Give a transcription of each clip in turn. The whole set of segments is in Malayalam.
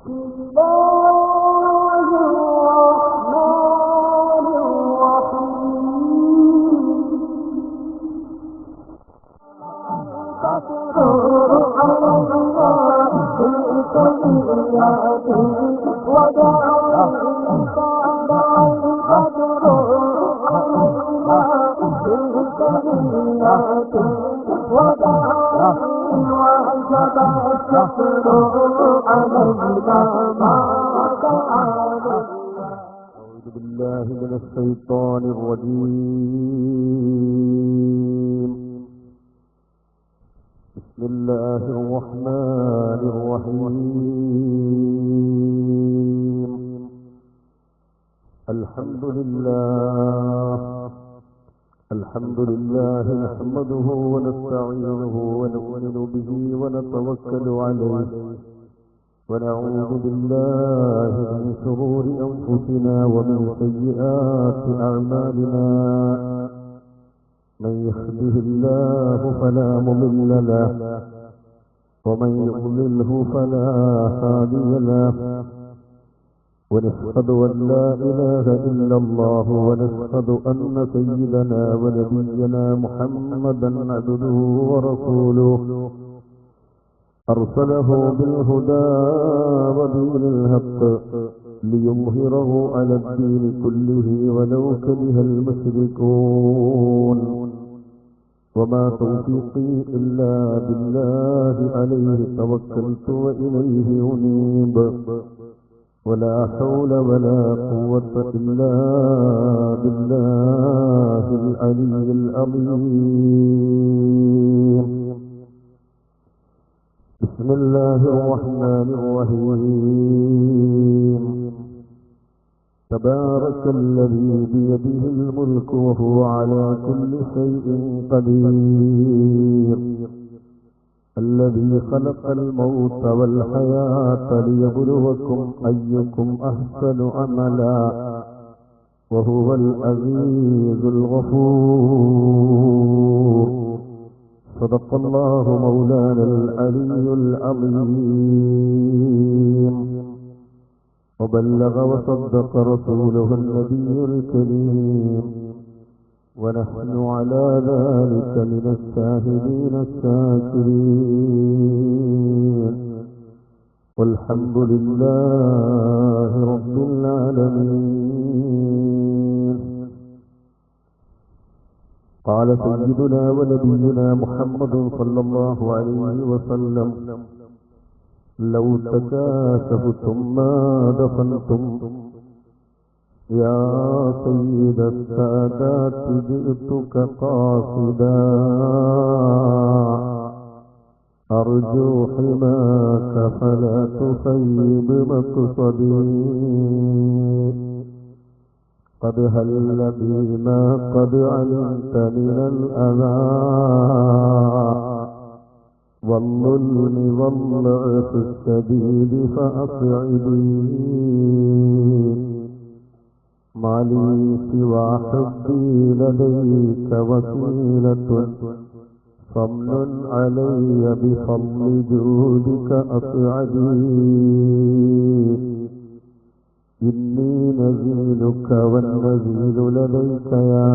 أعوذ بالله من الشيطان الرجيم. بسم الله الرحمن الرحيم. الحمد لله نحمده ونستعينه ونؤمن به ونتوكل عليه ونعوذ بالله من شرور أنفسنا ومن سيئات أعمالنا. من يهده الله فلا مضل له ومن يضلله فلا هادي له. ونشهد أن لا إله إلا الله ونشهد أن سيدنا ونبينا محمدا عبده ورسوله أرسله بالهدى ودين الحق ليظهره على الدين كله ولو كره المشركون. وما توفيقي إلا بالله عليه توكلت وإليه أنيب. ولا حول ولا قوة إلا بالله العلي العظيم. بسم الله الرحمن الرحيم. تبارك الذي بيده الملك وهو على كل شيء قدير. الذي خلق الموت والحياة ليبلوكم أيكم أحسن عملا وهو العزيز الغفور. صدق الله مولانا العلي العظيم. وبلغ وصدق رسوله النبي الكريم. ونحن على ذلك من الشاهدين الشاكرين. والحمد لله رب العالمين. قال سيدنا ونبينا محمد صلى الله عليه وسلم: لو تكاشفتم ما دفنتم يا سيد السادات جئتك قاصدا أرجو حماك فلا تخيب مقصدي. قد هل بما قد علمت من الأذى والظلم والضعف الشديد فأصعدي. ما لي سوى حبي لديك وسيلة فضل علي بفضل جودك أصعدي. إني نزيلك والنزيل لديك يا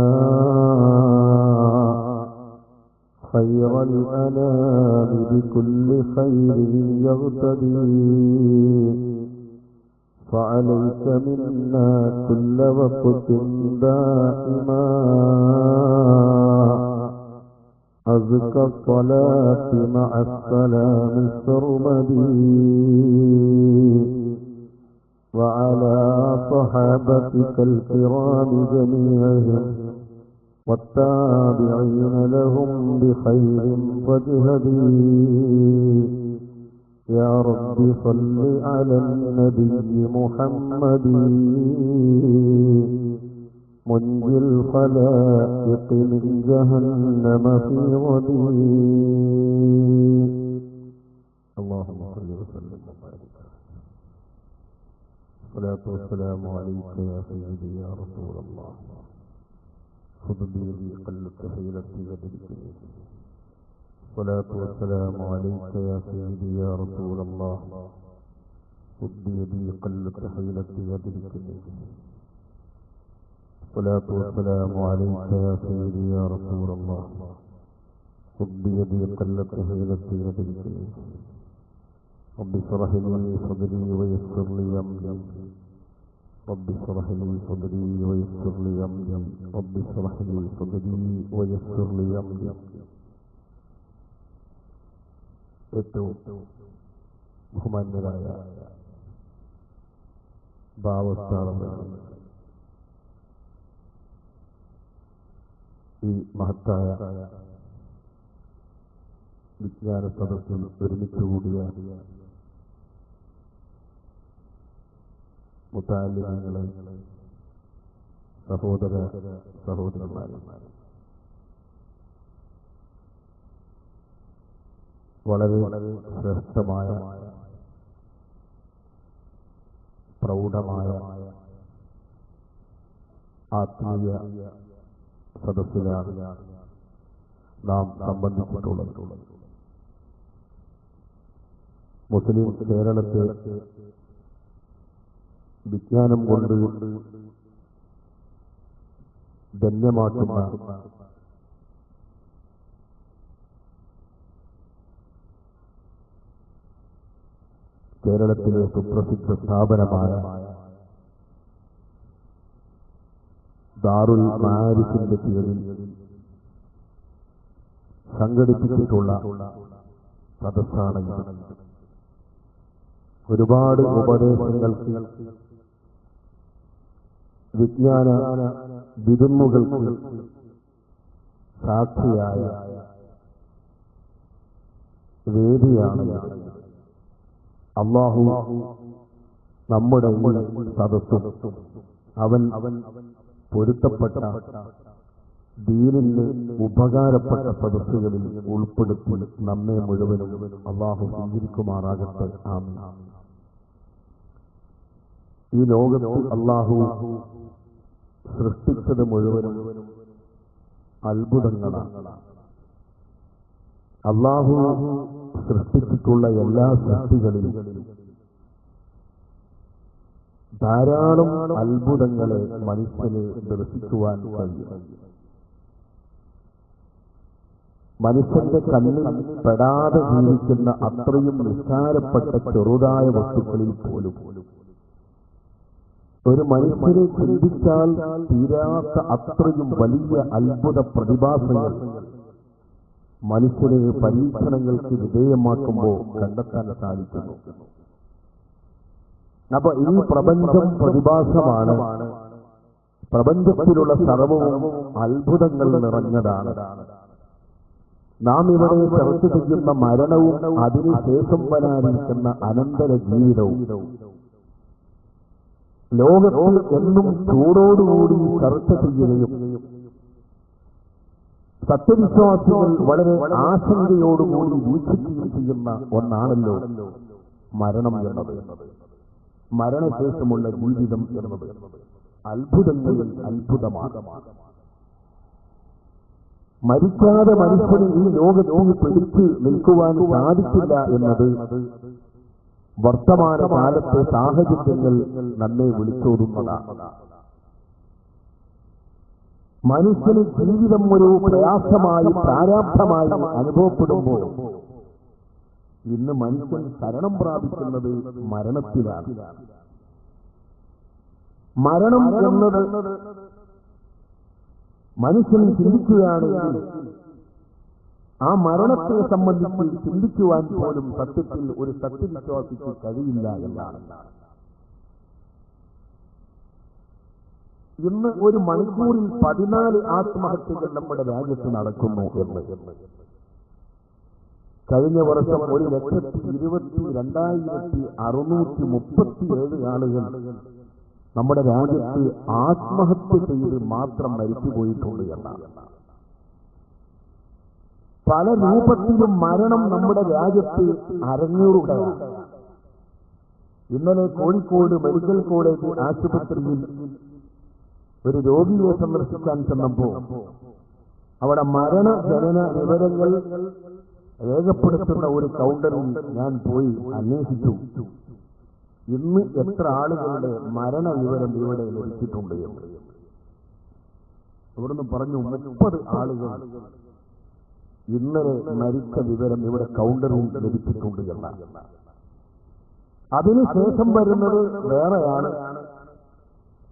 خير الأنام بكل خير يغتدي. فعليك منا كل وقت دائما أزكى الصلاة مع السلام السرمدي. وعلى صحابتك الكرام جميعهم والتابعين لهم بخير واجهدي. يا رب صل على النبي محمد منجي الخلائق من جهنم في غدي. اللهم صل وسلم وبارك. الصلاة والسلام عليك يا سيدي يا رسول الله. خذ بيدي قلت حيلتي وتدركني. الصلاة والسلام عليك يا سيدي يا رسول الله. خذ بيدي قلت حيلتي وتركني. الصلاة والسلام عليك يا سيدي يا رسول الله. خذ بيدي قلت حيلتي وتركني. رب اشرح لي صدري ويسر لي أمري. رب اشرح لي صدري ويسر لي أمري. رب اشرح لي صدري ويسر لي أمري. ഏറ്റവും ബഹുമാന്യരായ ഭാവസ്ഥാനങ്ങൾ, ഈ മഹത്തായ വിജ്ഞാന സദസ്സിൽ ഒരുമിച്ച് കൂടിയ മുതഅല്ലിമീങ്ങളെ, സഹോദര സഹോദരന്മാരെ, വളരെ ശ്രേഷ്ഠമായ പ്രൗഢമായ ആത്മീയ സദസ്സിലാണ് നാം സംബന്ധിച്ചിട്ടുള്ളത്. മുസ്ലിം കേരളത്തെ വിജ്ഞാനം കൊണ്ട് ധന്യമാക്കുന്ന കേരളത്തിലെ സുപ്രസിദ്ധ സ്ഥാപനമായ ദാറുൽ മആരിഫിന്റെ പേരിൽ സംഘടിപ്പിച്ചിട്ടുള്ള സദസ്സാണ്. ഒരുപാട് ഉപദേശങ്ങൾക്ക്, വിജ്ഞാന വിരുന്നുകൾക്ക് സാക്ഷിയായ വേദിയാണ്. അല്ലാഹു നമ്മുടെ സദസ്സും അവൻ പൊരുത്തപ്പെട്ട ദീനിന് ഉപകാരപ്പെട്ട സദസ്സുകളിൽ ഉൾപ്പെടുത്തി നമ്മെ മുഴുവനും അല്ലാഹു സ്വീകരിക്കുമാറാകട്ടെ. ആമീൻ. ഈ ലോകത്ത് അല്ലാഹു സൃഷ്ടിച്ചത് മുഴുവനും അത്ഭുതങ്ങളാണ്. അല്ലാഹു സൃഷ്ടിച്ചിട്ടുള്ള എല്ലാ സൃഷ്ടികളിലും ധാരാളം അത്ഭുതങ്ങളെ മനുഷ്യന് ദർശിക്കുവാൻ കഴിയും. മനുഷ്യന്റെ കണ്ണിൽ പെടാതെ ജീവിക്കുന്ന അത്രയും നിസ്സാരപ്പെട്ട ചെറുതായ വസ്തുക്കളിൽ പോലും ഒരു മനുഷ്യനെ ചിന്തിച്ചാൽ തീരാത്ത അത്രയും വലിയ അത്ഭുത പ്രതിഭാസങ്ങൾ മനുഷ്യനെ പരീക്ഷണങ്ങൾക്ക് വിധേയമാക്കുമ്പോൾ കണ്ടെത്താൻ സാധിക്കുന്നു. അപ്പൊ ഈ പ്രപഞ്ചം പ്രതിഭാസമാണ്. പ്രപഞ്ചത്തിലുള്ള സർവവും അത്ഭുതങ്ങൾ നിറഞ്ഞതാണ്. നാം ഇവിടെ ചർച്ച ചെയ്യുന്ന മരണവും അതിനുശേഷം വരാനിരിക്കുന്ന അനന്തര ജീവിതവും ലോകത്തിൽ എന്നും ചൂടോടുകൂടി ചർച്ച ചെയ്യുകയും സത്യവിശ്വാസികൾ വളരെ ആശങ്കയോടുകൂടി വീക്ഷിക്കുകയും ചെയ്യുന്ന ഒന്നാണല്ലോ മരണം എന്നത്. മരണശേഷമുള്ള ജീവിതം എന്നത് അത്ഭുതങ്ങളിൽ അത്ഭുതമാണ്. മരിക്കാതെ മനുഷ്യന് ഈ ലോകത്തിൽ പിടിച്ചു നിൽക്കുവാൻ സാധിക്കില്ല എന്നത് വർത്തമാന കാലത്തെ സാഹചര്യങ്ങൾ നമ്മെ വിളിച്ചോതുന്നതാണ്. മനുഷ്യന് ജീവിതം ഒരു പ്രയാസമായി, പ്രാരാബ്ധമായി അനുഭവപ്പെടുമ്പോൾ ഇന്ന് മനുഷ്യൻ ശരണം പ്രാപിക്കുന്നത് മരണത്തിലാണ്. മരണം എന്നത് മനുഷ്യൻ ചിന്തിക്കുകയാണെങ്കിൽ ആ മരണത്തെ സംബന്ധിച്ച് ചിന്തിക്കുവാൻ പോലും സത്യത്തിൽ ഒരു സത്യവിശ്വാസിക്ക് കഴിയില്ല എന്നാണ്. ഇന്ന് ഒരു മണിക്കൂറിൽ 14 ആത്മഹത്യകൾ നമ്മുടെ രാജ്യത്ത് നടക്കുന്നു എന്ന് കഴിഞ്ഞ വർഷം 1,22,637 ആളുകൾ നമ്മുടെ രാജ്യത്ത് ആത്മഹത്യ ചെയ്ത് മാത്രം മരിച്ചുപോയിട്ടുണ്ട് എന്നാണ്. പല രൂപത്തിലും മരണം നമ്മുടെ രാജ്യത്ത് അരങ്ങേറുകയാണ്. ഇന്നലെ കോഴിക്കോട് മെഡിക്കൽ കോളേജ് ആശുപത്രിയിൽ ഒരു രോഗിയെ സന്ദർശിക്കാൻ ചെന്നപ്പോൾ അവിടെ മരണ ജനന വിവരങ്ങൾ രേഖപ്പെടുത്തുന്ന ഒരു കൗണ്ടറിൽ ഞാൻ പോയി അന്വേഷിച്ചു. 100 ലക്ഷത്തിലധികം ഇന്ന് എത്ര ആളുകളുടെ മരണവിവരം ഇവിടെ ലഭിച്ചിട്ടുണ്ട് എന്ന് ഇവിടുന്ന് പറഞ്ഞു. 30 ആളുകൾ ഇന്നലെ മരിച്ച വിവരം ഇവിടെ കൗണ്ടറിൽ ലഭിച്ചിട്ടുണ്ട് എന്നാണ്. അതിനുശേഷം വരുന്നത് വേറെയാണ്,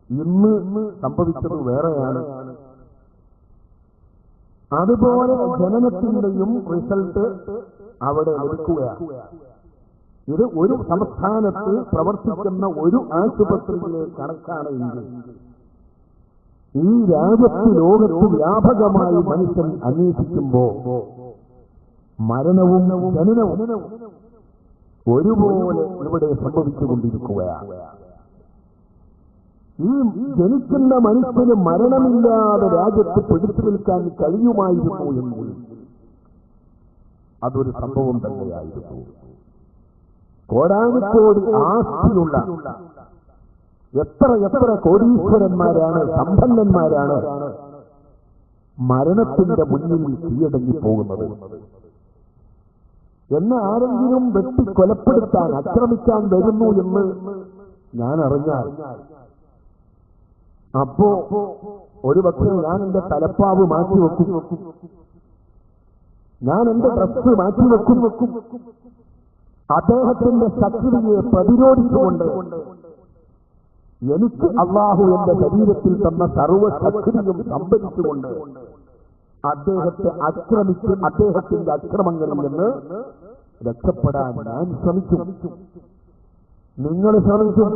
ഇന്ന് സംഭവിച്ചത് വേറെയാണ്. അതുപോലെ ജനനത്തിന്റെയും റിസൾട്ട് അവിടെ ലഭിക്കുകയാണ്. ഇത് ഒരു സംസ്ഥാനത്ത് പ്രവർത്തിക്കുന്ന ഒരു ആശുപത്രിയിലെ കണക്കാണ് എങ്കിൽ ഈ രാജ്യത്ത് ലോകത്ത് വ്യാപകമായി മനുഷ്യൻ അന്വേഷിക്കുമ്പോ മരണവും ജനനവും ഒരുപോലെ ഇവിടെ സംഭവിച്ചുകൊണ്ടിരിക്കുകയാണ്. ഈ ജനിക്കുന്ന മനുഷ്യന് മരണമില്ലാതെ രാജ്യത്ത് പിടിച്ചു നിൽക്കാൻ കഴിയുമായിരുന്നു എങ്കിൽ അതൊരു സംഭവം തന്നെയായിരുന്നു. കോടാനുകോടി ആസ്തിയുള്ള എത്ര കോടീശ്വരന്മാരാണ്, സമ്പന്നന്മാരാണ് മരണത്തിന്റെ മുന്നിൽ കീഴടങ്ങി പോകുന്നത്. എന്നെ ആരെങ്കിലും വെട്ടി കൊലപ്പെടുത്താൻ ആക്രമിക്കാൻ വരുന്നു എന്ന് ഞാൻ അറിഞ്ഞാൽ അപ്പോ ഒരു പക്ഷേ ഞാൻ എന്റെ തലപ്പാവ് മാറ്റിവെക്കും, ഞാൻ എന്റെ ഡ്രസ് മാറ്റിവെക്കും. അദ്ദേഹത്തിന്റെ ശക്തിയെ പ്രതിരോധിച്ചുകൊണ്ട് എനിക്ക് അള്ളാഹു എന്റെ ശരീരത്തിൽ തന്ന സർവ്വശക്തിയും സംഭരിച്ചുകൊണ്ട് അദ്ദേഹത്തെ ആക്രമിച്ച് അദ്ദേഹത്തിന്റെ അക്രമങ്ങളിൽ നിന്ന് രക്ഷപ്പെടാൻ ഞാൻ ശ്രമിക്കും. നിങ്ങൾ ശ്രമിക്കും.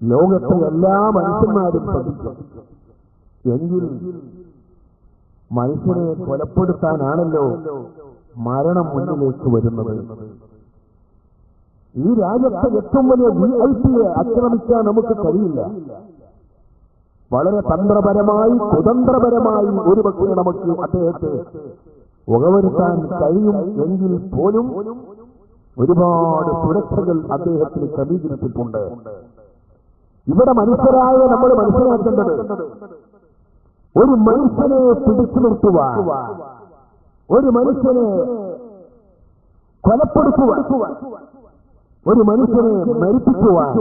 ലോകത്തെ എല്ലാ മനുഷ്യന്മാരും ശ്രമിക്കും. എങ്കിൽ മനുഷ്യനെ കൊലപ്പെടുത്താനാണല്ലോ മരണം മുന്നിലേക്ക് വരുന്നത്. ഈ രാജ്യത്തെ ഏറ്റവും വലിയ VIP-യെ ആക്രമിക്കാൻ നമുക്ക് കഴിയില്ല. വളരെ തന്ത്രപരമായി കുതന്ത്രപരമായി ഒരുപക്ഷെ നമുക്ക് അദ്ദേഹത്തെ വകവരുത്താൻ കഴിയും. എങ്കിൽ പോലും ഒരുപാട് സുരക്ഷകൾ അദ്ദേഹത്തിന് ക്രമീകരിച്ചിട്ടുണ്ട്. ഇവിടെ മനുഷ്യരായ നമ്മൾ മനസ്സിലാക്കേണ്ടത് ഒരു മനുഷ്യനെ പിടിച്ചു നിർത്തുവാൻ, ഒരു മനുഷ്യനെ കൊലപ്പെടുത്തുവാൻ, ഒരു മനുഷ്യനെ മരിപ്പിക്കുവാൻ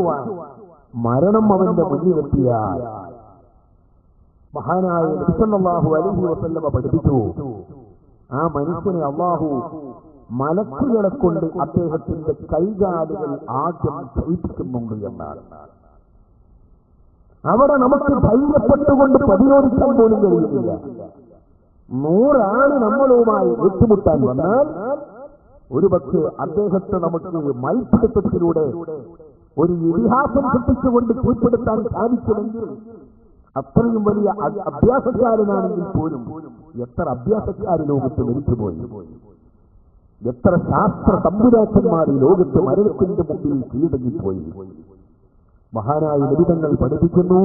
മരണം അവന്റെ മുന്നിലെത്തിയാൽ മഹാനായ നബി സല്ലല്ലാഹു അലൈഹി വസല്ലമ പഠിപ്പിച്ചു, ആ മനുഷ്യനെ അല്ലാഹു മലക്കുകളെ കൊണ്ട് അദ്ദേഹത്തിന്റെ കൈകാലുകൾ ആദ്യം ധരിപ്പിക്കുന്നുണ്ട് എന്നാണ്. അവിടെ നമുക്ക് ധൈര്യപ്പെട്ടുകൊണ്ട് പ്രതിരോധിക്കാൻ പോലും കഴിയുന്നില്ല. 100 ആള് നമ്മളുമായി ഏറ്റുമുട്ടാൻ വന്നാൽ ഒരുപക്ഷെ അദ്ദേഹത്തെ നമുക്ക് മൽപ്പിടുത്തത്തിലൂടെ ഒരു ഇതിഹാസം സൃഷ്ടിച്ചുകൊണ്ട് കീഴ്പ്പെടുത്താൻ സാധിക്കുമെങ്കിൽ അത്രയും വലിയ അഭ്യാസക്കാരനാണെങ്കിൽ പോലും എത്ര അഭ്യാസക്കാർ ലോകത്ത് മരിച്ചുപോയി, എത്ര ശാസ്ത്ര തമ്പുരാക്കന്മാർ ഈ ലോകത്ത് മരണത്തിന്റെ മുമ്പിൽ കീഴടങ്ങിപ്പോയി. മഹാനായ നിബിധങ്ങൾ പഠിപ്പിക്കുന്നു,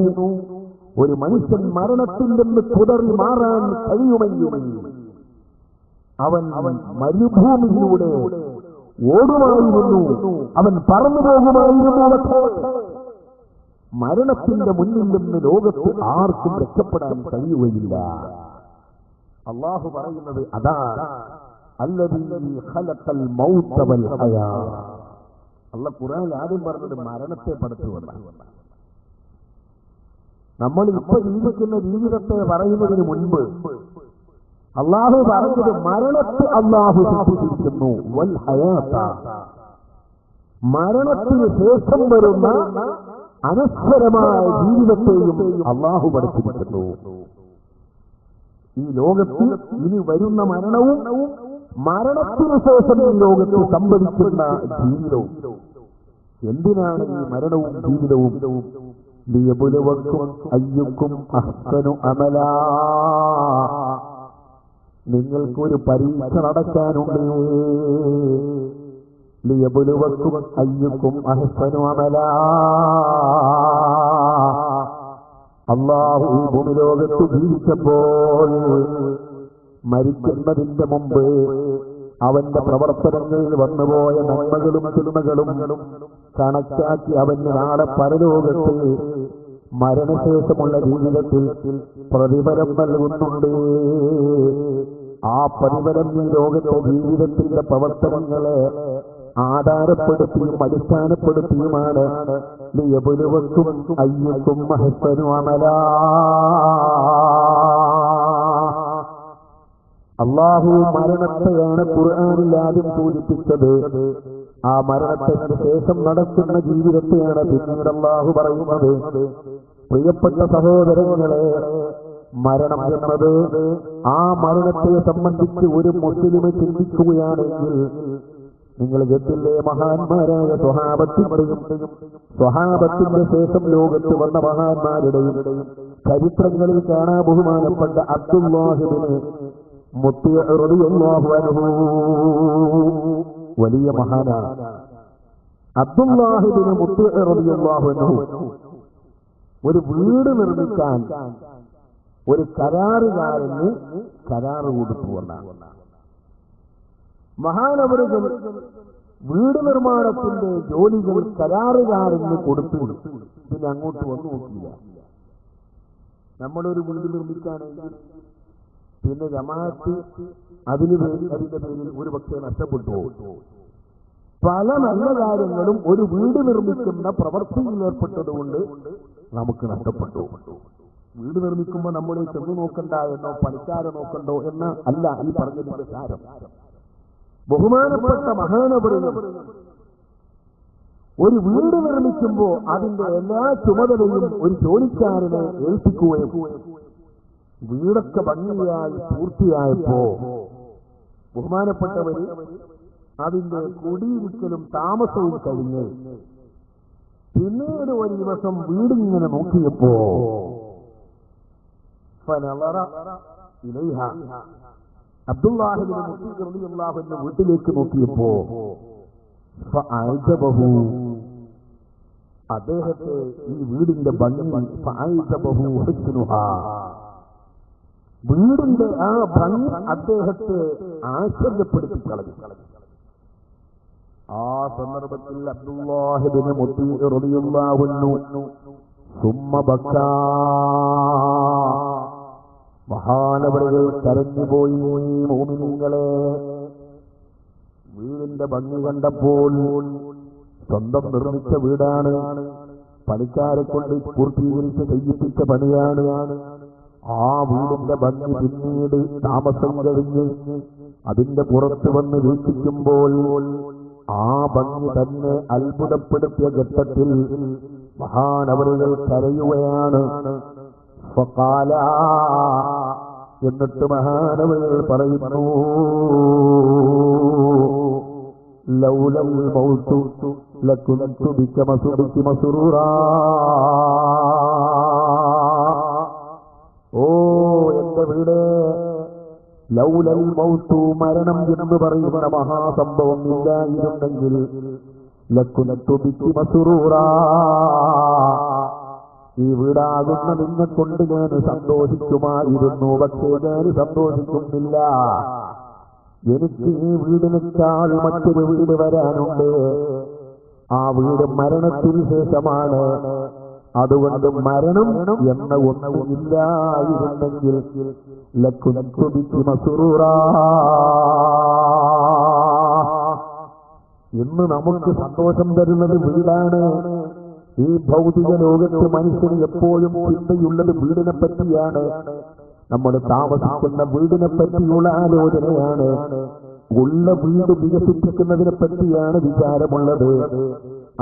ഒരു മനുഷ്യൻ മരണത്തിൽ നിന്ന് കുതറി മാറാൻ കഴിയുമെങ്കിൽ അവൻ മരുഭൂമിയിലൂടെ ഓടുമായിരുന്നു, അവൻ പറന്നു പോകുമായിരുന്നു. മരണത്തിന്റെ മുന്നിൽ നിന്ന് ലോകത്ത് ആർക്കും രക്ഷപ്പെടാൻ കഴിയുകയില്ല. അല്ലാഹു പറയുന്നത് അതാണ്, അല്ലദീ ഖലഖൽ മൗത വൽ ഹയാ. അല്ലാഹു ഖുർആനിൽ ആദ്യം പറഞ്ഞത് മരണത്തെ പടച്ചുകൊണ്ടാണ്. നമ്മൾ ഇപ്പോൾ ജീവിക്കുന്ന ജീവിതത്തെ പറയുന്നതിന് മുൻപ് അല്ലാഹു പറഞ്ഞത് മരണത്തെ അല്ലാഹു സൃഷ്ടിച്ചിരിക്കുന്നു, വൽ ഹയാത. മരണത്തിന് ശേഷം വരുന്ന അനശ്വരമായ ജീവിതത്തെയും അല്ലാഹു പഠിപ്പിച്ചിരിക്കുന്നു. ഈ ലോകത്ത് ഇനി വരുന്ന മരണവും മരണത്തിനു ശേഷം ഈ ലോകത്ത് സംഭവിക്കുന്ന ജീവിതവും. എന്തിനാണ് ഈ മരണവും ജീവിതവും? ലിയബ്ലുവക്കും അയ്യുക്കും അഹ്സനു അമലാ. നിങ്ങൾക്കൊരു പരീക്ഷ നടക്കാനുണ്ട്. ലിയബ്ലുവക്കും അയ്യുക്കും അഹ്സനു അമലാ. അല്ലാഹു ഈ ഭൂമിലോകത്ത് ജീവിച്ചപ്പോൾ മരിക്കുന്നതിന്റെ മുമ്പ് അവന്റെ പ്രവർത്തനങ്ങളിൽ വന്നുപോയ നന്മകളും തിന്മകളും കണക്കാക്കി അവന് നാളെ പരലോകത്ത് മരണശേഷമുള്ള ജീവിതത്തിൽ പ്രതിഫലം നൽകുന്നുണ്ട്. ആ പ്രതിഫലം ഈ ലോകത്തെ ജീവിതത്തിന്റെ പ്രവർത്തനങ്ങളെ ആധാരപ്പെടുത്തിയും അടിസ്ഥാനപ്പെടുത്തിയുമാണ് ലിയബ്ലുവക്കും അയ്യുക്കും അഹ്സനു അമലാ. അല്ലാഹു മരണത്തെയാണ് ഖുർആനിൽ ആദ്യം സൂചിപ്പിച്ചത്. ആ മരണത്തിന് ശേഷം നടക്കുന്ന ജീവിതത്തെയാണ് പിന്നീട് അല്ലാഹു പറയുന്നത്. പ്രിയപ്പെട്ട സഹോദരങ്ങളെ, മരണം എന്നത് ആ മരണത്തെ സംബന്ധിച്ച് ഒരു മുസ്ലിം ചിന്തിക്കുകയാണെങ്കിൽ, നിങ്ങൾ കേട്ടില്ലേ മഹാന്മാരായ സ്വഹാബത്തിന്റെയും സ്വഹാബത്തിന്റെ ശേഷം ലോകത്ത് വന്ന മഹാന്മാരുടെയും ചരിത്രങ്ങളിൽ കാണാൻ ബഹുമാനപ്പെട്ട അബ്ദുല്ലാഹ് ഇബ്നു മുത്തീഅ് റളിയല്ലാഹു അൻഹു വലിയ മഹാനാണ്. അബ്ദുല്ലാഹ് ഇബ്നു മുത്തീഅ് റളിയല്ലാഹു അൻഹു ഒരു വീട് നിർമ്മിക്കാൻ ഒരു കരാറുകാരന് കരാറ് കൊടുത്തു എന്നാണ്. മഹാനവറുകൾ വീട് നിർമ്മാണത്തിന്റെ ജോലികൾ കരാറുകാരന് കൊടുത്തു. പിന്നെ അങ്ങോട്ട് വന്നു നോക്കില്ല. നമ്മളൊരു വീട് നിർമ്മിക്കുകയാണെങ്കിൽ പിന്നെ ജമാഅത്ത് അതിന്റെ പേരിൽ ഒരു പക്ഷേ നഷ്ടപ്പെട്ടു പോകും. പല നല്ല കാര്യങ്ങളും ഒരു വീട് നിർമ്മിക്കുന്ന പ്രവൃത്തിയിൽ ഏർപ്പെട്ടതുകൊണ്ട് നമുക്ക് നഷ്ടപ്പെട്ടു. വീട് നിർമ്മിക്കുമ്പോൾ നമ്മൾ ചെന്ന് നോക്കണ്ട എന്നോ പണിക്കാരെ നോക്കണ്ടോ എന്ന് അല്ല ഈ പറഞ്ഞതിന്റെ സാരം. ബഹുമാനപ്പെട്ട മഹാനവറുകൾ ഒരു വീട് നിർമ്മിക്കുമ്പോൾ അതിന്റെ എല്ലാ ചുമതലയും ഒരു ജോലിക്കാരനെ ഏൽപ്പിക്കുകയും വീടൊക്കെ ഭംഗിയായി പൂർത്തിയായപ്പോ ബഹുമാനപ്പെട്ടവര് അതിന്റെ കുടിയിരിക്കലും താമസവും കഴിഞ്ഞ് പിന്നീട് ഒരു ദിവസം വീടിങ്ങനെ നോക്കിയപ്പോ അബ്ദുല്ലാഹ് ഇബ്നു മുത്തീഅ് റളിയല്ലാഹു അൻഹു വീട്ടിലേക്ക് നോക്കിയപ്പോ ഫഅഅജബഹു, അദ്ദേഹത്തെ ഈ വീടിന്റെ ഭംഗി, ഫഅഅജബഹു ഹുസ്നുഹാ, വീടിന്റെ ആ ഭംഗി അദ്ദേഹത്തെ ആശ്ചര്യപ്പെടുത്തി കളഞ്ഞു. ആ സന്ദർഭത്തിൽ അബ്ദുല്ലാഹ് ഇബ്നു മുത്തീഅ് റളിയല്ലാഹു അൻഹു സുമ്മ ബക്കാ, മഹാനവറുകൾ കരഞ്ഞുപോയി. മോമിനീങ്ങളെ, വീടിന്റെ ഭംഗി കണ്ടപ്പോൾ, സ്വന്തം നിർമ്മിച്ച വീടാണ്, പണിക്കാരെ കൊണ്ട് പൂർത്തീകരിച്ച് ചെയ്യിപ്പിച്ച പണിയാണ്. ആ വീടിന്റെ ഭംഗി പിന്നീട് താമസം കഴിഞ്ഞ് അതിന്റെ പുറത്ത് വന്ന് വീക്ഷിക്കുമ്പോൾ ആ ഭംഗി തന്നെ അത്ഭുതപ്പെടുത്തിയ ഘട്ടത്തിൽ മഹാനവറുകൾ കരയുകയാണ്. ഫഖാല, എന്നിട്ട് മഹാനവറുകൾ പറയുന്നു, ലൗലൽ മൗതു ലകുൻതു ബിക മസ്റൂറാ, ഓ എന്റെ വീട്, ലൗലൽ മൗതു, മരണം എന്ന് പറയുന്ന മഹാസംഭവം ഇല്ലായിരുന്നെങ്കിൽ ലകുൻതു ബിക മസ്റൂറാ, ഈ വീടാകുന്ന നിന്നെ കൊണ്ട് ഞാൻ സന്തോഷിക്കുമായിരുന്നു. പക്ഷേ ഞാൻ സന്തോഷിക്കുന്നില്ല. എനിക്ക് ഈ വീടിനേക്കാൾ മറ്റൊരു വീട് വരാനുണ്ട്. ആ വീട് മരണത്തിന് ശേഷമാണ്. അതുകൊണ്ട് മരണം എന്ന ഒന്നും ഇല്ലായിരുന്നെങ്കിൽ ലകുൻതു ബിക മസ്റൂറാ, ഇന്ന് നമുക്ക് സന്തോഷം തരുന്നത് വീടാണ്. ഈ ഭൗതിക ലോകത്ത് മനുഷ്യന് എപ്പോഴും ചിന്തയുള്ളത് വീടിനെ പറ്റിയാണ്. നമ്മൾ താമസിക്കുന്ന വീടിനെ പറ്റിയുള്ള ആലോചനയാണ്. ഉള്ള വീട് വികസിപ്പിക്കുന്നതിനെ പറ്റിയാണ് വിചാരമുള്ളത്.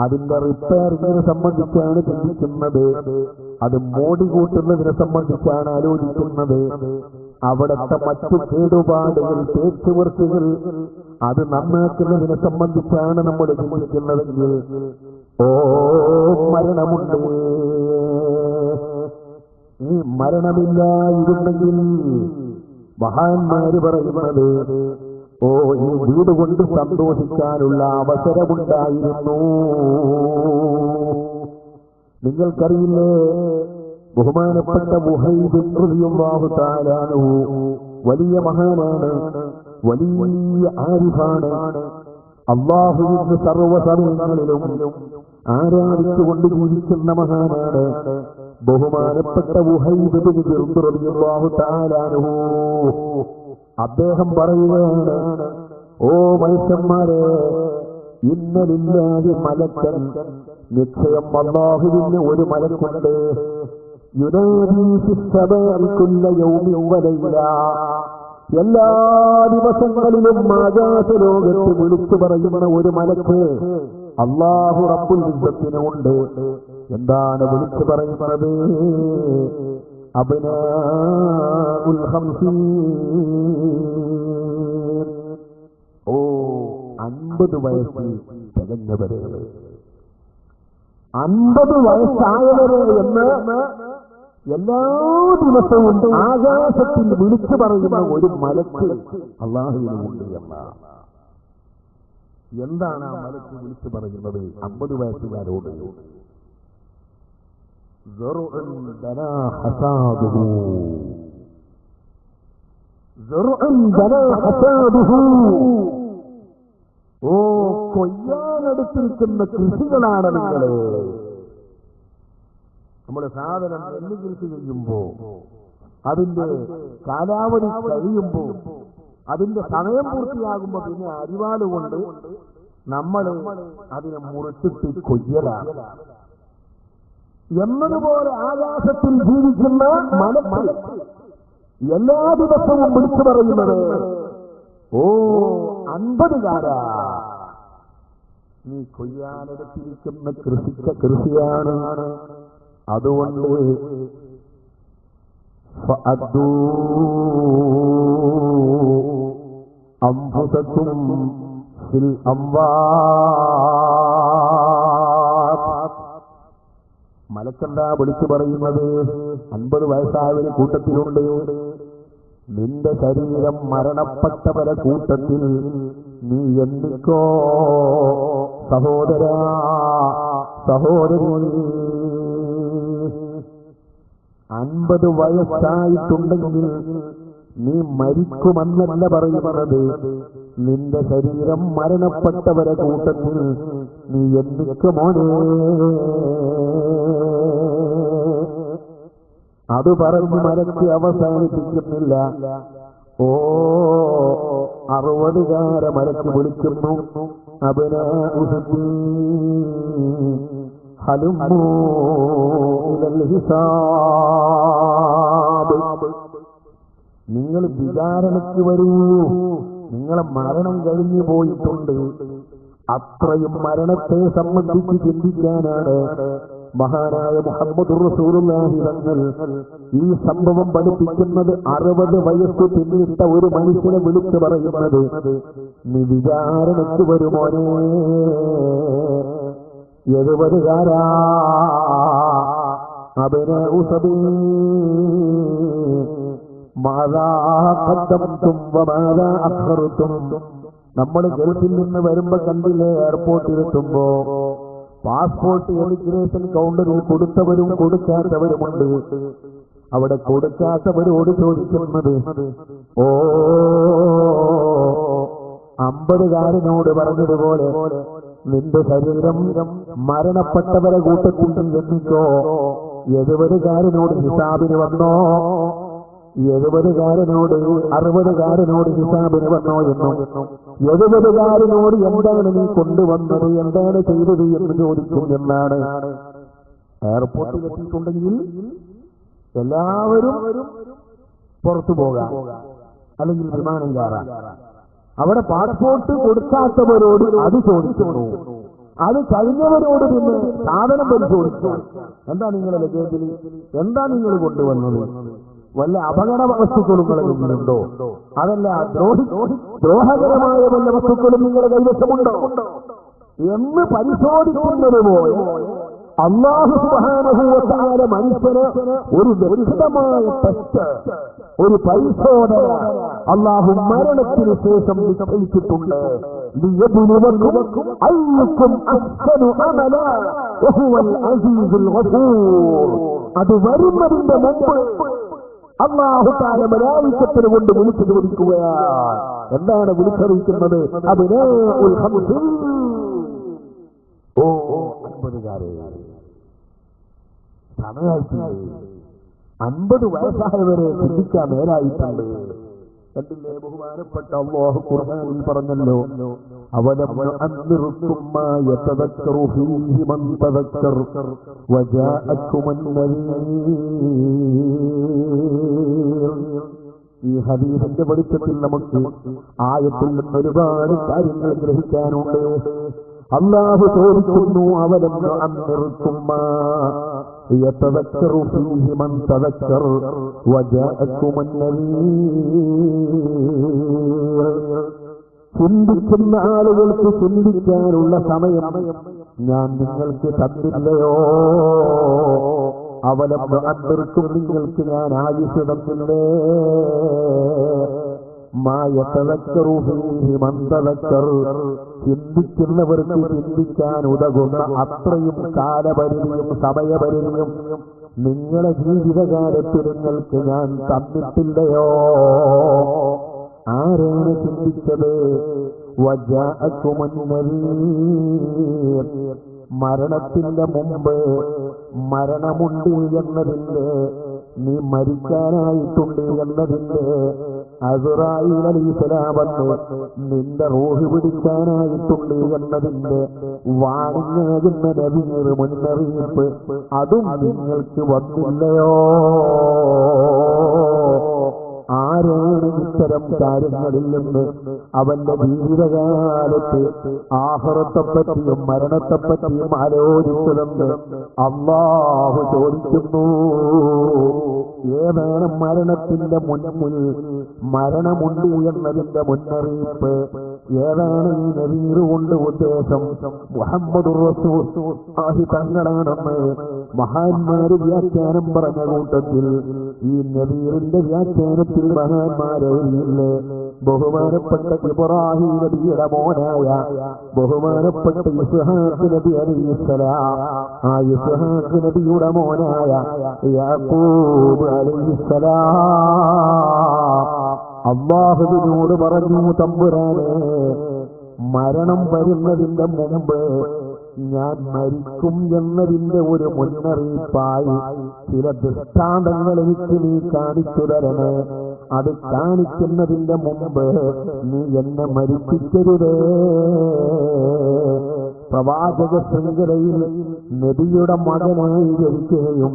അതിന്റെ റിപ്പയറിങ്ങിനെ സംബന്ധിച്ചാണ് ചിന്തിക്കുന്നത്. അത് മോടി കൂട്ടുന്നതിനെ സംബന്ധിച്ചാണ് ആലോചിക്കുന്നത്. അവിടത്തെ മറ്റു കേടുപാടുകൾ, തേച്ചുവൃത്തികൾ അത് നന്നാക്കുന്നതിനെ സംബന്ധിച്ചാണ് നമ്മൾ ചിന്തിക്കുന്നതെങ്കിൽ, ഓ മരണമുണ്ട്. ഈ മരണമില്ലായിരുന്നെങ്കിൽ മഹാന്മാര് പറയുന്നത്, ഓ ഈ വീട് കൊണ്ട് സന്തോഷിക്കാനുള്ള അവസരമുണ്ടായിരുന്നു. നിങ്ങൾക്കറിയില്ലേ, ബഹുമാനപ്പെട്ട വഹീബ് റളിയല്ലാഹു തആല അൻഹു വലിയ മഹാനാണ്, വലിയ ആരിഫാണ്. അല്ലാഹുവിന്റെ സർവ്വസമയങ്ങളിലും ആരാധിച്ചുകൊണ്ട് ജീവിക്കുന്ന മഹാനാണ് ബഹുമാനപ്പെട്ട വഹീബ് റളിയല്ലാഹു തആല അൻഹു. അദ്ദേഹം പറയുകയാണ്, ഓ മനുഷ്യന്മാരെ, ഇന്നലില്ലാതെ മലക്കൻ, നിശ്ചയം അല്ലാഹുവിന് ഒരു മലക്കുണ്ട്. യുനാദി ഫിസ്സമാഇ കുല്ല യൗമിൻ വലൈല, എല്ലാ ദിവസങ്ങളിലും ആകാശലോകത്ത് വിളിച്ചു പറയുന്ന ഒരു മലക്ക് അല്ലാഹു റബ്ബുൽ ഇസ്സത്തിനുണ്ട്. എന്താണ് വിളിച്ചു പറയുന്നത്? അബ്നാഉൽ ഖംസീൻ, 50 വയസ്സിൽ തികഞ്ഞവരെ, 50 വയസ്സായവരെ എന്ന് എല്ലാ ദിവസവും ആകാശത്തിൽ വിളിച്ചു പറയുന്ന ഒരു മലക്ക് അല്ലാഹുവിനുണ്ട് എന്നാണ്. എന്താണ് ആ മലക്ക് വിളിച്ചു പറയുന്നത്? 50 വയസ്സുകാരോട് കൊയ്യാനെടുത്തിരിക്കുന്ന കൃഷികളാണ് നിങ്ങളെ. നമ്മുടെ സാധനം നെല്ല് കൃഷി ചെയ്യുമ്പോ അതിന്റെ കാലാവധി കഴിയുമ്പോ അതിന്റെ സമയം പൂർത്തിയാകുമ്പോ പിന്നെ അരിവാള് കൊണ്ട് നമ്മൾ അതിനെ മുറിച്ചിട്ട് കൊയ്യലാണ് എന്നതുപോലെ ആകാശത്തിൽ ജീവിക്കുന്ന മലക്ക് എല്ലാ ദിവസവും വിളിച്ചു പറയുന്നത്, 50കാരാ, നീ കൊയ്യാനെടുത്തിരിക്കുന്ന കൃഷിയാണ്. അതുകൊണ്ട് ഫഅദ്ദൂ അൻഫുസകും ഫിൽ അംവാത്. മലക്കെന്താ വിളിച്ചു പറയുന്നത്? 50 വയസ്സായവര് കൂട്ടത്തിലുണ്ട്. നിന്റെ ശരീരം മരണപ്പെട്ടവരെ കൂട്ടത്തിൽ നീ എണ്ണിക്കോ സഹോദരാ, സഹോദരി. 50 വയസ്സായിട്ടുണ്ടെങ്കിൽ നീ മരിക്കുമെന്നല്ല പറയുന്നത്, നിന്റെ ശരീരം മരണപ്പെട്ടവരെ കൂട്ടത്തിൽ നീ എണ്ണിക്കുമോനെ. അത് പറഞ്ഞ് മരക്ക് അവസാനിപ്പിക്കുന്നില്ല. 60കാര മരക്ക് വിളിക്കുന്നു, അബ്നാഉ ഹലുമ്മൂ ഇലൽ ഹിസാബ്. നിങ്ങൾ വിചാരണയ്ക്ക് വരൂ, നിങ്ങളെ മരണം കഴിഞ്ഞു പോയിട്ടുണ്ട്. അത്രയും മരണത്തെ സംബന്ധിച്ച് ചിന്തിക്കാനാണ് മഹാനായ മുഹമ്മദുർ റസൂലുള്ളാഹി തങ്ങൾ ഈ സംഭവം പഠിപ്പിക്കുന്നത്. 60 വയസ്സ് പിന്നിട്ട ഒരു മനുഷ്യനെ വിളിച്ചു പറയുന്നത്, നീ വിചാരണയ്ക്ക് വരുമോനെ. 70കാരാ, അബ്നാഉ സബീ മാദാ ഖദ്ദംതും വമാദാ അഖർതും. നമ്മൾ ഗൾഫിൽ നിന്ന് വരുമ്പോ കണ്ടില്ലേ, എയർപോർട്ടിലെത്തുമ്പോ പാസ്പോർട്ട് എമിഗ്രേഷൻ കൗണ്ടറിൽ കൊടുത്തവരും കൊടുക്കാത്തവരുമുണ്ട്. അവിടെ കൊടുക്കാത്തവരോട് ചോദിക്കുന്നത്, 50കാരനോട് പറഞ്ഞതുപോലെ നിന്റെ ശരീരം മരണപ്പെട്ടവരെ കൂട്ടത്തിൽ എണ്ണിക്കോ. 70കാരനോട് ഹിസാബിന് വന്നോ, 70കാരനോട് 60കാരനോട് ഹിസാബിന് വന്നോ എന്നും 70കാരനോട് എന്താണ് നീ കൊണ്ടുവന്നത്, എന്താണ് ചെയ്തത് എന്ന് ചോദിക്കും എന്നാണ്. എയർപോർട്ടിൽ എത്തിയിട്ടുണ്ടെങ്കിൽ എല്ലാവരും പുറത്തു പോകാം, അല്ലെങ്കിൽ വിമാനം കയറാം. അവിടെ പാസ്പോർട്ട് കൊടുക്കാത്തവരോട് അത് ചോദിക്കുന്നു. അത് കഴിഞ്ഞവരോട് പിന്നെ സാധനം പരിശോധിച്ചു, എന്താ നിങ്ങളുടെ ലഗേജിൽ, എന്താ നിങ്ങൾ കൊണ്ടുവന്നത്, വല്ല അപകട വസ്തുക്കളും നിങ്ങളുണ്ടോ, അതല്ല ദ്രോഹകരമായ വല്ല വസ്തുക്കളും നിങ്ങളുടെ കൈവശമുണ്ടോ എന്ന് പരിശോധിക്കുന്നത് പോലെ അല്ലാഹു സുബ്ഹാനഹു വ തആല മനുഷ്യന് ഒരു വ്യക്തമായ ടെസ്റ്റ്, ഒരു പരിശോധന അല്ലാഹു മരണത്തിന് ശേഷം നിശ്ചയിച്ചിട്ടുണ്ട്. ലിയബ്ലുവക്കും അയ്യുക്കും അഹ്സനു അമലാ വഹുവൽ അസീസുൽ ഗഫൂർ. അത് വരുന്നതിന്റെ മുമ്പ് അല്ലാഹു തആല മലായികത്തിനെ കൊണ്ട് വിളിച്ചു ചോദിക്കുകയാണ്. എന്താണ് വിളിച്ചറിയിക്കുന്നത്? അബ്നാഉൽ ഖംസീൻ. 50കാരെ സമയമായിട്ടുണ്ട്. 50 വയസ്സായവരെ ചിന്തിക്കാൻ നേരായിട്ടുണ്ട്. കണ്ടില്ലേ ബഹുമാനപ്പെട്ട അല്ലാഹു ഖുർആനിൽ പറഞ്ഞല്ലോ, അവലം നുഅമ്മിറുക്കും മാ യതദക്കറു ഫീഹി മൻ തദക്കർ വജാഅകുമുൻ നദീർ. ഈ ഹദീസിന്റെ വെളിച്ചത്തിൽ നമുക്ക് ആയത്തിൽ നിന്ന് ഒരുപാട് കാര്യങ്ങൾ ഗ്രഹിക്കാനുണ്ട്. അല്ലാഹു ചോദിക്കുന്നു, അവലം നുഅമ്മിറുക്കും മാ യതദക്കറു ഫീഹി മൻ തദക്കർ വജാഅകുമുൻ നദീർ. ചിന്തിക്കുന്ന ആളുകൾക്ക് ചിന്തിക്കാനുള്ള സമയം ഞാൻ നിങ്ങൾക്ക് തന്നില്ലയോ? അവലം നുഅമ്മിറുക്കും, നിങ്ങൾക്ക് ഞാൻ ആയുസ് തന്നില്ലേ? മാ യതദക്കറു ഫീഹി മൻ തദക്കർ, ചിന്തിക്കുന്നവർക്ക് ചിന്തിക്കാൻ ഉതകുന്ന അത്രയും കാലപരിധിയും സമയപരിധിയും നിങ്ങളുടെ ജീവിതകാലത്ത് നിങ്ങൾക്ക് ഞാൻ തന്നിട്ടില്ലയോ? ആരാണ് ചിന്തിച്ചത്? വജാഅകുമുൻ നദീർ, മരണത്തിന്റെ മുമ്പ് മരണമുണ്ട് എന്നതിന്റെ, നീ മരിക്കാനായിട്ടുണ്ട് എന്നതിന്റെ, അസ്റായീൽ അലൈഹിസ്സലാം വന്ന് നിന്റെ റൂഹ് പിടിക്കാനായിട്ടുണ്ട് എന്നതിന്റെ വാണിങ്ങാകുന്ന നദീർ, മുന്നറിയിപ്പ്, അതും നിങ്ങൾക്ക് വന്നില്ലയോ? ആരാണ് ഇത്തരം കാര്യങ്ങളിൽ നിന്ന് അവന്റെ ജീവിതകാലത്ത് ആഖിറത്തെപ്പറ്റിയും മരണത്തെപ്പറ്റിയും ആലോചിച്ചതെന്ന് അല്ലാഹു ചോദിക്കുന്നു. ഏതാണ് മരണത്തിന്റെ മുന്നിൽ മരണമുണ്ട് എന്നതിന്റെ മുന്നറിയിപ്പ്? ഏതാണ് ഈ നദീർ കൊണ്ട് ഉദ്ദേശം? മുഹമ്മദുർ റസൂലുള്ളാഹി തങ്ങളാണെന്ന് മഹാന്മാര് വ്യാഖ്യാനം പറഞ്ഞ കൂട്ടത്തിൽ ഈ നദീറിന്റെ വ്യാഖ്യാനത്തിൽ മഹാന്മാരെഴുതിയില്ലേ? ബഹുമാനപ്പെട്ട ഇബ്രാഹിം നബിയുടെ മോനായ ബഹുമാനപ്പെട്ട ഇസ്ഹാഖ് നബി അലൈഹിസ്സലാം, ആ ഇസ്ഹാഖ് നബിയുടെ മോനായ യാക്കൂബ് അലൈഹിസ്സലാം അല്ലാഹുവിനോട് പറഞ്ഞു, തമ്പുരാനെ, മരണം വരുന്നതിന്റെ മുമ്പ് ഞാൻ മരിക്കും എന്നതിന്റെ ഒരു മുന്നറിയിപ്പായി ചില ദൃഷ്ടാന്തങ്ങൾ എനിക്ക് നീ കാണിച്ചു തരണേ. അത് കാണിക്കുന്നതിന്റെ മുമ്പ് നീ എന്നെ മരിപ്പിക്കരുതേ. പ്രവാചക ശൃംഖലയിൽ നബിയുടെ മകനായി ജനിക്കുകയും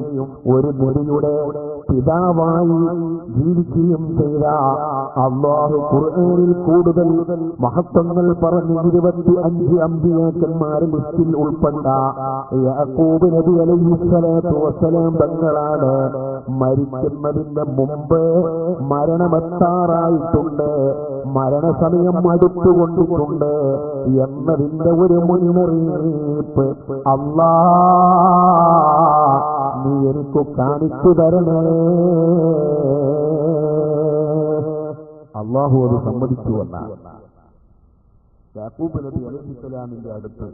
ഒരു നബിയുടെ പിതാവായി ജീവിക്കുകയും ചെയ്ത അല്ലാഹു ഖുർആനിൽ കൂടുതൽ മഹത്വങ്ങൾ പറഞ്ഞ് 25 അമ്പിയാക്കന്മാരെ ലിസ്റ്റിൽ ഉൾപ്പെട്ട യാക്കൂബ് നബി അലൈഹിസ്സലാത്തു വസ്സലാം തങ്ങളാണ് മരിക്കുന്നതിന്റെ മുമ്പ് മരണമെത്താറായിട്ടുണ്ട്, മരണസമയം അടുത്തുകൊണ്ടിട്ടുണ്ട് എന്നതിന്റെ ഒരു മുന്നറിയിപ്പ് അല്ലാ നീ എനിക്ക് കാണിച്ചു തരണേ. അല്ലാഹു അത് സമ്മതിച്ചു എന്നാണ്. യാക്കൂബ് നബി അലൈഹിസ്സലാമിന്റെ അടുത്ത്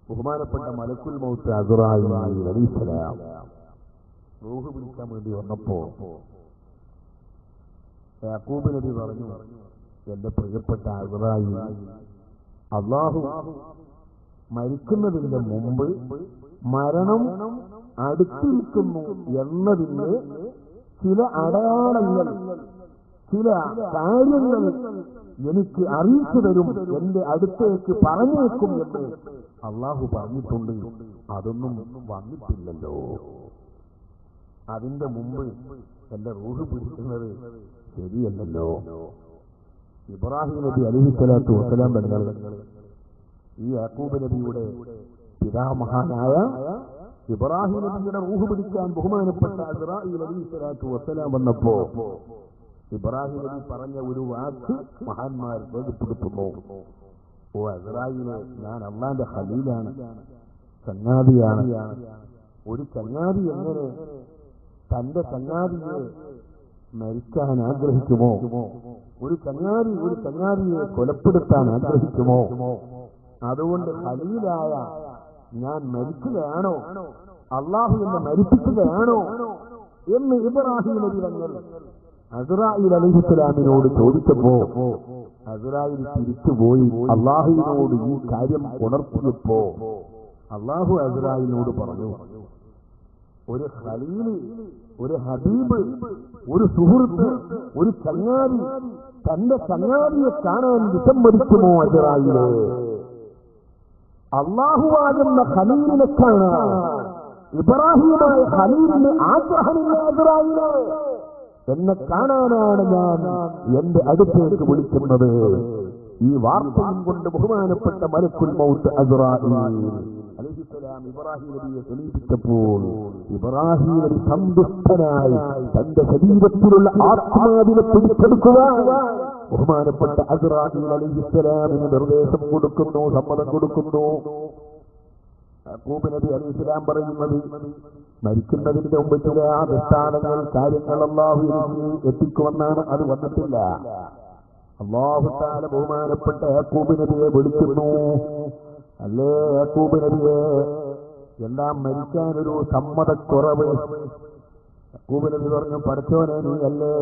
ബഹുമാനപ്പെട്ട മലക്കുൽ മൗത്ത് അസ്റായീൽ അലൈഹിസ്സലാം റൂഹ് പിടിക്കാൻ വേണ്ടി വന്നപ്പോ യാക്കൂബ് നബി പറഞ്ഞു, എന്റെ പ്രിയപ്പെട്ട അസ്റായീൽ, അല്ലാഹു മരിക്കുന്നതിന്റെ മുമ്പ് മരണം അടുത്തിരിക്കുന്നു എന്നതിന്റെ ചില അടയാളങ്ങൾ, ചില കാര്യങ്ങൾ എനിക്ക് അറിയിച്ചു തരും, എന്റെ അടുത്തേക്ക് പറഞ്ഞേക്കും എന്ന് അല്ലാഹു പറഞ്ഞിട്ടുണ്ട്. അതൊന്നും വന്നിട്ടില്ലല്ലോ. അതിന്റെ മുമ്പ് എന്റെ റൂഹ് പിടിക്കുന്നത് ശരിയല്ലല്ലോ. ഇബ്രാഹിം നബി അലൈഹിസ്സലാത്തു വസ്സലാം തങ്ങൾ ഈ യാക്കൂബ് നബിയുടെ പിതാമഹനായ ഇബ്രാഹിം നബിയുടെ റൂഹ് പിടിക്കാൻ ബഹുമാനപ്പെട്ട അസ്റായീൽ അലൈഹിസ്സലാത്തു വസ്സലാം വന്നപ്പോ ഇബ്രാഹിം നബി പറഞ്ഞ ഒരു വാക്ക് മഹാന്മാർ രേഖപ്പെടുത്തുന്നു. ഓ അസ്റായീലെ, ഞാൻ അല്ലാഹുവിന്റെ ഖലീലാണ്, ചങ്ങാതിയാണ്. ഒരു ചങ്ങാതി എങ്ങനെ തന്റെ ചങ്ങാതിയെ മരിക്കാൻ ആഗ്രഹിക്കുമോ? ഒരു ചങ്ങാതിയെ കൊലപ്പെടുത്താൻ ആഗ്രഹിക്കുമോ? അതുകൊണ്ട് ഖലീലായ ഞാൻ മരിക്കുകയാണോ, അല്ലാഹു എന്നെ മരിപ്പിക്കുകയാണോ എന്ന് ഇബ്രാഹിം നബി തങ്ങൾ അസ്റായീൽ അലൈഹിസ്സലാമിനോട് ചോദിച്ചപ്പോ അസ്റായീൽ തിരിച്ചുപോയി അല്ലാഹുവിനോട് ഈ കാര്യം ഉണർത്തിയപ്പോ അല്ലാഹു അസ്റായീലിനോട് പറഞ്ഞു, ഓ ഒരു ഖലീല്, ഒരു ഹബീബ്, ഒരു സുഹൃത്ത്, ഒരു ചങ്ങാതി തന്റെ ചങ്ങാതിയെ കാണാൻ വിസമ്മതിക്കുമോ അസ്രായീലേ? അല്ലാഹുവാകുന്ന ഖലീലിനെ കാണാൻ ഇബ്രാഹിമായ ഖലീലിന് ആഗ്രഹമില്ല അസ്രായീലേ? എന്നെ കാണാനാണ് ഞാൻ എന്റെ അടുത്തേക്ക് വിളിക്കുന്നത്. ഈ വാർത്തയും കൊണ്ട് ബഹുമാനപ്പെട്ട മലക്കുൽ മൗത്ത് അസ്രായീൽ അലൈഹിസ്സലാം ഇബ്രാഹിം നബിയെ സമീപിച്ചപ്പോൾ ഇബ്രാഹിം നബി സന്തുഷ്ടനായി തന്റെ ശരീരത്തിലുള്ള ആത്മാവിനെ പിടിച്ചെടുക്കുവാൻ ബഹുമാനപ്പെട്ട അസ്രായീൽ അലൈഹിസ്സലാമിന് നിർദ്ദേശം കൊടുക്കുന്നു, സമ്മതം കൊടുക്കുന്നു. യാക്കൂബ് നബി അലൈഹിസ്സലാം പറയുന്നത്, മരിക്കുന്നതിന്റെ മുമ്പ് ചില ദൃഷ്ടാന്തങ്ങൾ, കാര്യങ്ങൾ അല്ലാഹു എത്തിക്കുമെന്നാണ്. അത് വന്നിട്ടില്ല. അല്ലാഹു തആല ബഹുമാനപ്പെട്ട യാക്കൂബ് നബിയെ വിളിക്കുന്നു. അല്ലേ യാക്കൂബ് നബിയെ, എല്ലാം മരിക്കാനൊരു സമ്മതക്കുറവ്. യാക്കൂബ് നബി പറഞ്ഞു, പഠിച്ചോനെ, നീ അല്ലേ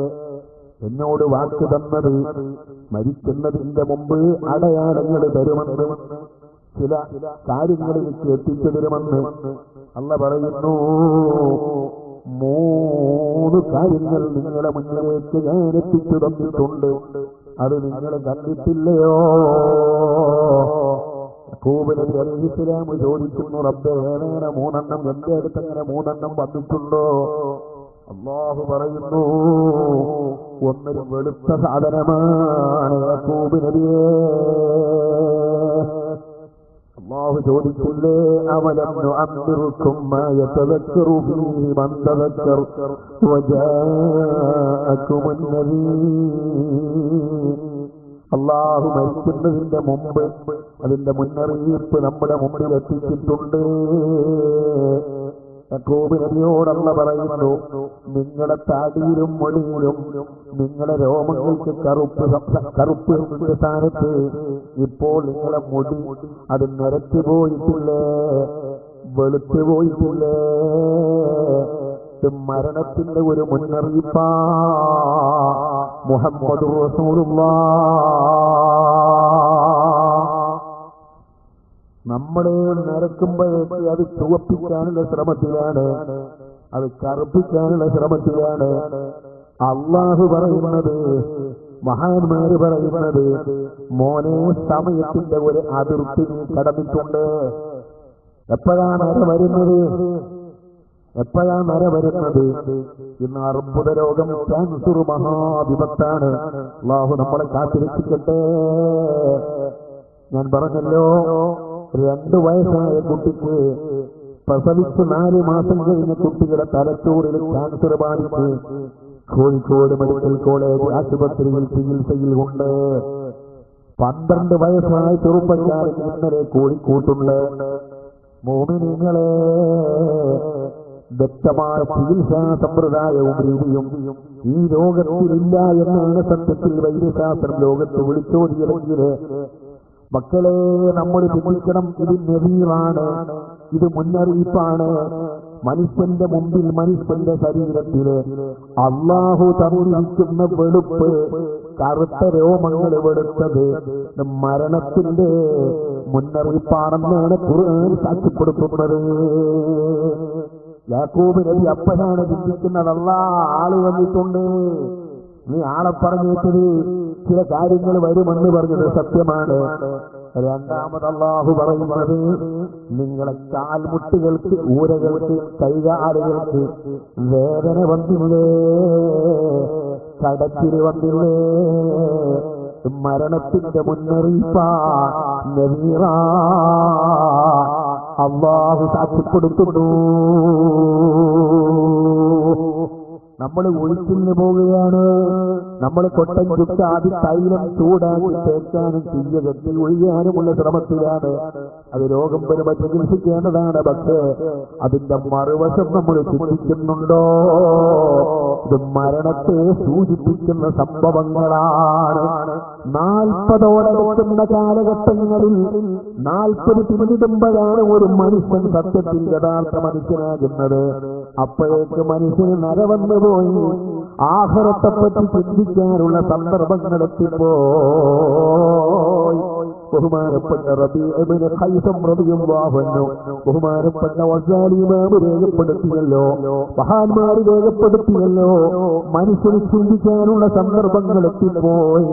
എന്നോട് വാക്ക് തന്നത് മരിക്കുന്നതിന്റെ മുമ്പ് അടയാളങ്ങൾ തരുമെന്ന്, ചില കാര്യങ്ങളിലേക്ക് എത്തിച്ചു തരുമെന്ന്. അല്ലാഹു പറയുന്നു, 3 കാര്യങ്ങൾ നിങ്ങളുടെ മുന്നിലേക്ക് ഞാൻ എത്തിച്ചു തന്നിട്ടുണ്ട്. അത് നിങ്ങൾ കണ്ടിട്ടില്ലയോ? യാക്കൂബ് നബി അലൈഹിസ്സലാം ചോദിക്കുന്നു, റബ്ബേ, ഏതാണ് 3 എണ്ണം? എന്റെ അടുത്ത് അങ്ങനെ 3 എണ്ണം വന്നിട്ടുണ്ടോ? അല്ലാഹു പറയുന്നു, ഒന്നൊരു വെളുത്ത സാധനമാണ് യാക്കൂബ് നബിയേ. അല്ലാഹു ചോദിച്ചില്ലേ, അവലം നുഅമ്മിറുക്കും മാ യതദക്കറു ഫീഹി മൻ തദക്കർ വജാഅകുമുൻ നദീർ. അല്ലാഹു മരിക്കുന്നതിന്റെ മുമ്പ് അതിന്റെ മുന്നറിയിപ്പ് നമ്മുടെ മുമ്പിൽ എത്തിച്ചിട്ടുണ്ട്. യാക്കൂബ് നബിയോട് അല്ലാഹു പറയുന്നു, നിങ്ങളുടെ താടിയിലും മുടിയിലും നിങ്ങളുടെ രോമങ്ങൾക്ക് കറുപ്പ് സ്ഥാനത്ത് ഇപ്പോൾ നിങ്ങളുടെ മുടി അത് നിരച്ചു പോയിട്ടില്ലേ, വെളുത്തു പോയിട്ടില്ലേ? ഇത് മരണത്തിന്റെ ഒരു മുന്നറിയിപ്പാ. മുഹമ്മദുർ റസൂലുള്ളാഹ് നമ്മളെ നിരക്കുമ്പോഴേക്ക് അത് ചുവപ്പിക്കാനുള്ള ശ്രമത്തിലാണ്, അത് കറുപ്പിക്കാനുള്ള ശ്രമത്തിലാണ്. അല്ലാഹു പറയുന്നത്, മഹാന്മാര് പറയുന്നത്, മോനെ, സമയത്തിന്റെ ഒരു അതിർത്തി കടന്നിട്ടുണ്ട്. എപ്പോഴാണ് അര വരുന്നത്? എപ്പോഴാണ് അര വരുന്നത്? ഇന്ന് അർബുദ രോഗം, ക്യാൻസർ മഹാവിപത്താണ്. അല്ലാഹു നമ്മളെ കാത്തിരക്ഷിക്കട്ടെ. ഞാൻ പറഞ്ഞല്ലോ, 2 വയസ്സായ കുട്ടിക്ക് പ്രസവിച്ച് 4 മാസം കഴിഞ്ഞ കുട്ടിയുടെ തലച്ചോറിൽ ക്യാൻസർ ബാധിച്ച് കോഴിക്കോട് മെഡിക്കൽ കോളേജ് ആശുപത്രിയിൽ ചികിത്സയിൽ ഉണ്ട്. 12 വയസ്സായ ചെറുപ്പക്കാരൻ ഇന്നലെ കോഴിക്കോട്ടുണ്ട്. മോമിനീങ്ങളെ, വ്യക്തമായ ചികിത്സാ സമ്പ്രദായവും രീതിയും ഈ ലോകത്തിലില്ല എന്നാണ് സത്യത്തിൽ വൈദ്യശാസ്ത്രം ലോകത്ത് വിളിച്ചോടിയെങ്കിൽ, മക്കളെ, നമ്മൾ ചിന്തിക്കണം. ഇത് നദീറാണ്, ഇത് മുന്നറിയിപ്പാണ്. മനുഷ്യന്റെ മുമ്പിൽ, മനുഷ്യന്റെ ശരീരത്തില് അല്ലാഹു തന്നിരിക്കുന്ന വെളുപ്പ്, കറുത്ത രോമങ്ങൾ വെളുത്തത് മരണത്തിന്റെ മുന്നറിയിപ്പാണെന്നാണ് ഖുർആൻ സാക്ഷ്യപ്പെടുത്തുന്നത്. യാക്കൂബ് നബി അപ്പോഴാണ് ചിന്തിക്കുന്നത്, അല്ലാഹ് ആള് വന്നിട്ടുണ്ട്. നീ ആളെ പറഞ്ഞേച്ചത് ചില കാര്യങ്ങൾ വരുമെന്ന് പറഞ്ഞത് സത്യമാണ്. രണ്ടാമത് അല്ലാഹു പറയുന്നത്, നിങ്ങളെ കാൽമുട്ടുകൾക്ക്, ഊരകൾക്ക്, കൈകാലുകൾക്ക് വേദന വന്നില്ലേ, കടച്ചില് വന്നില്ലേ? മരണത്തിന്റെ മുന്നറിയിപ്പാ, നദീറാ. അല്ലാഹു സാക്ഷ്യപ്പെടുത്തുന്നു. നമ്മൾ ഒഴുക്കിന് പോവുകയാണ്. നമ്മൾ കൊട്ടൻ ചുട്ടാതി തൈലം ചൂടാക്കി തേക്കാനും തീയ കെട്ടി ഒഴിയാനുമുള്ള ശ്രമത്തിലാണ്. അത് രോഗം വരുമ്പോൾ ചികിത്സിക്കേണ്ടതാണ്. പക്ഷേ അതിന്റെ മറുവശം നമ്മൾ ചിന്തിക്കുന്നുണ്ടോ? ഇത് മരണത്തെ സൂചിപ്പിക്കുന്ന സംഭവങ്ങളാണ്. 40 കാലഘട്ടങ്ങളിൽ 40 പിന്നിടുമ്പോഴാണ് ഒരു മനുഷ്യൻ സത്യത്തിൽ യഥാർത്ഥ മനുഷ്യനാകുന്നത്. അപ്പോഴേക്ക് മനുഷ്യന് നരവന്നു പോയി. ആഖിറത്തെപ്പറ്റി ചിന്തിക്കാനുള്ള സന്ദർഭങ്ങൾ എത്തിപ്പോയി. ബഹുമാനപ്പെട്ട റബീഉ ഇബ്നു ഖൈസം റളിയല്ലാഹു അൻഹു ബഹുമാനപ്പെട്ട വസാലി ഇമാം രേഖപ്പെടുത്തിയല്ലോ, മഹാന്മാർ രേഖപ്പെടുത്തിയല്ലോ, മനുഷ്യന് ചിന്തിക്കാനുള്ള സന്ദർഭങ്ങൾ എത്തിപ്പോയി.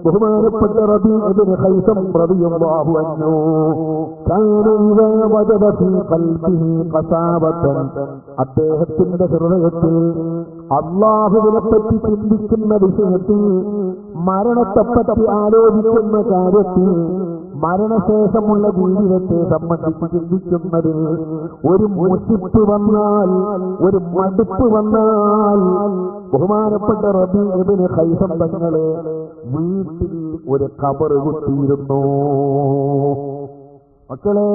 ബഹുമാനപ്പെട്ട റബീഉ ഇബ്നു ഖൈസം റളിയല്ലാഹു അൻഹു കാന ഇദാ വജദ ഫീ ഖൽബിഹി ഖസാബതൻ, അദ്ദേഹത്തിന്റെ ഹൃദയത്തിൽ അല്ലാഹുവിനെപ്പറ്റി ചിന്തിക്കുന്ന വിഷയത്തിൽ, മരണത്തെപ്പറ്റി ആലോചിക്കുന്ന കാര്യത്തിൽ, മരണശേഷമുള്ള ജീവിതത്തെ സംബന്ധിച്ച് ചിന്തിക്കുന്നതിൽ ഒരു മുഷിപ്പ് വന്നാൽ, ഒരു മടുപ്പ് വന്നാൽ, ബഹുമാനപ്പെട്ട റബീഉ ഇബ്നു ഖൈസം തങ്ങളെ വീട്ടിൽ ഒരു ഖബർ കുത്തിയിരുന്നു. മക്കളെ,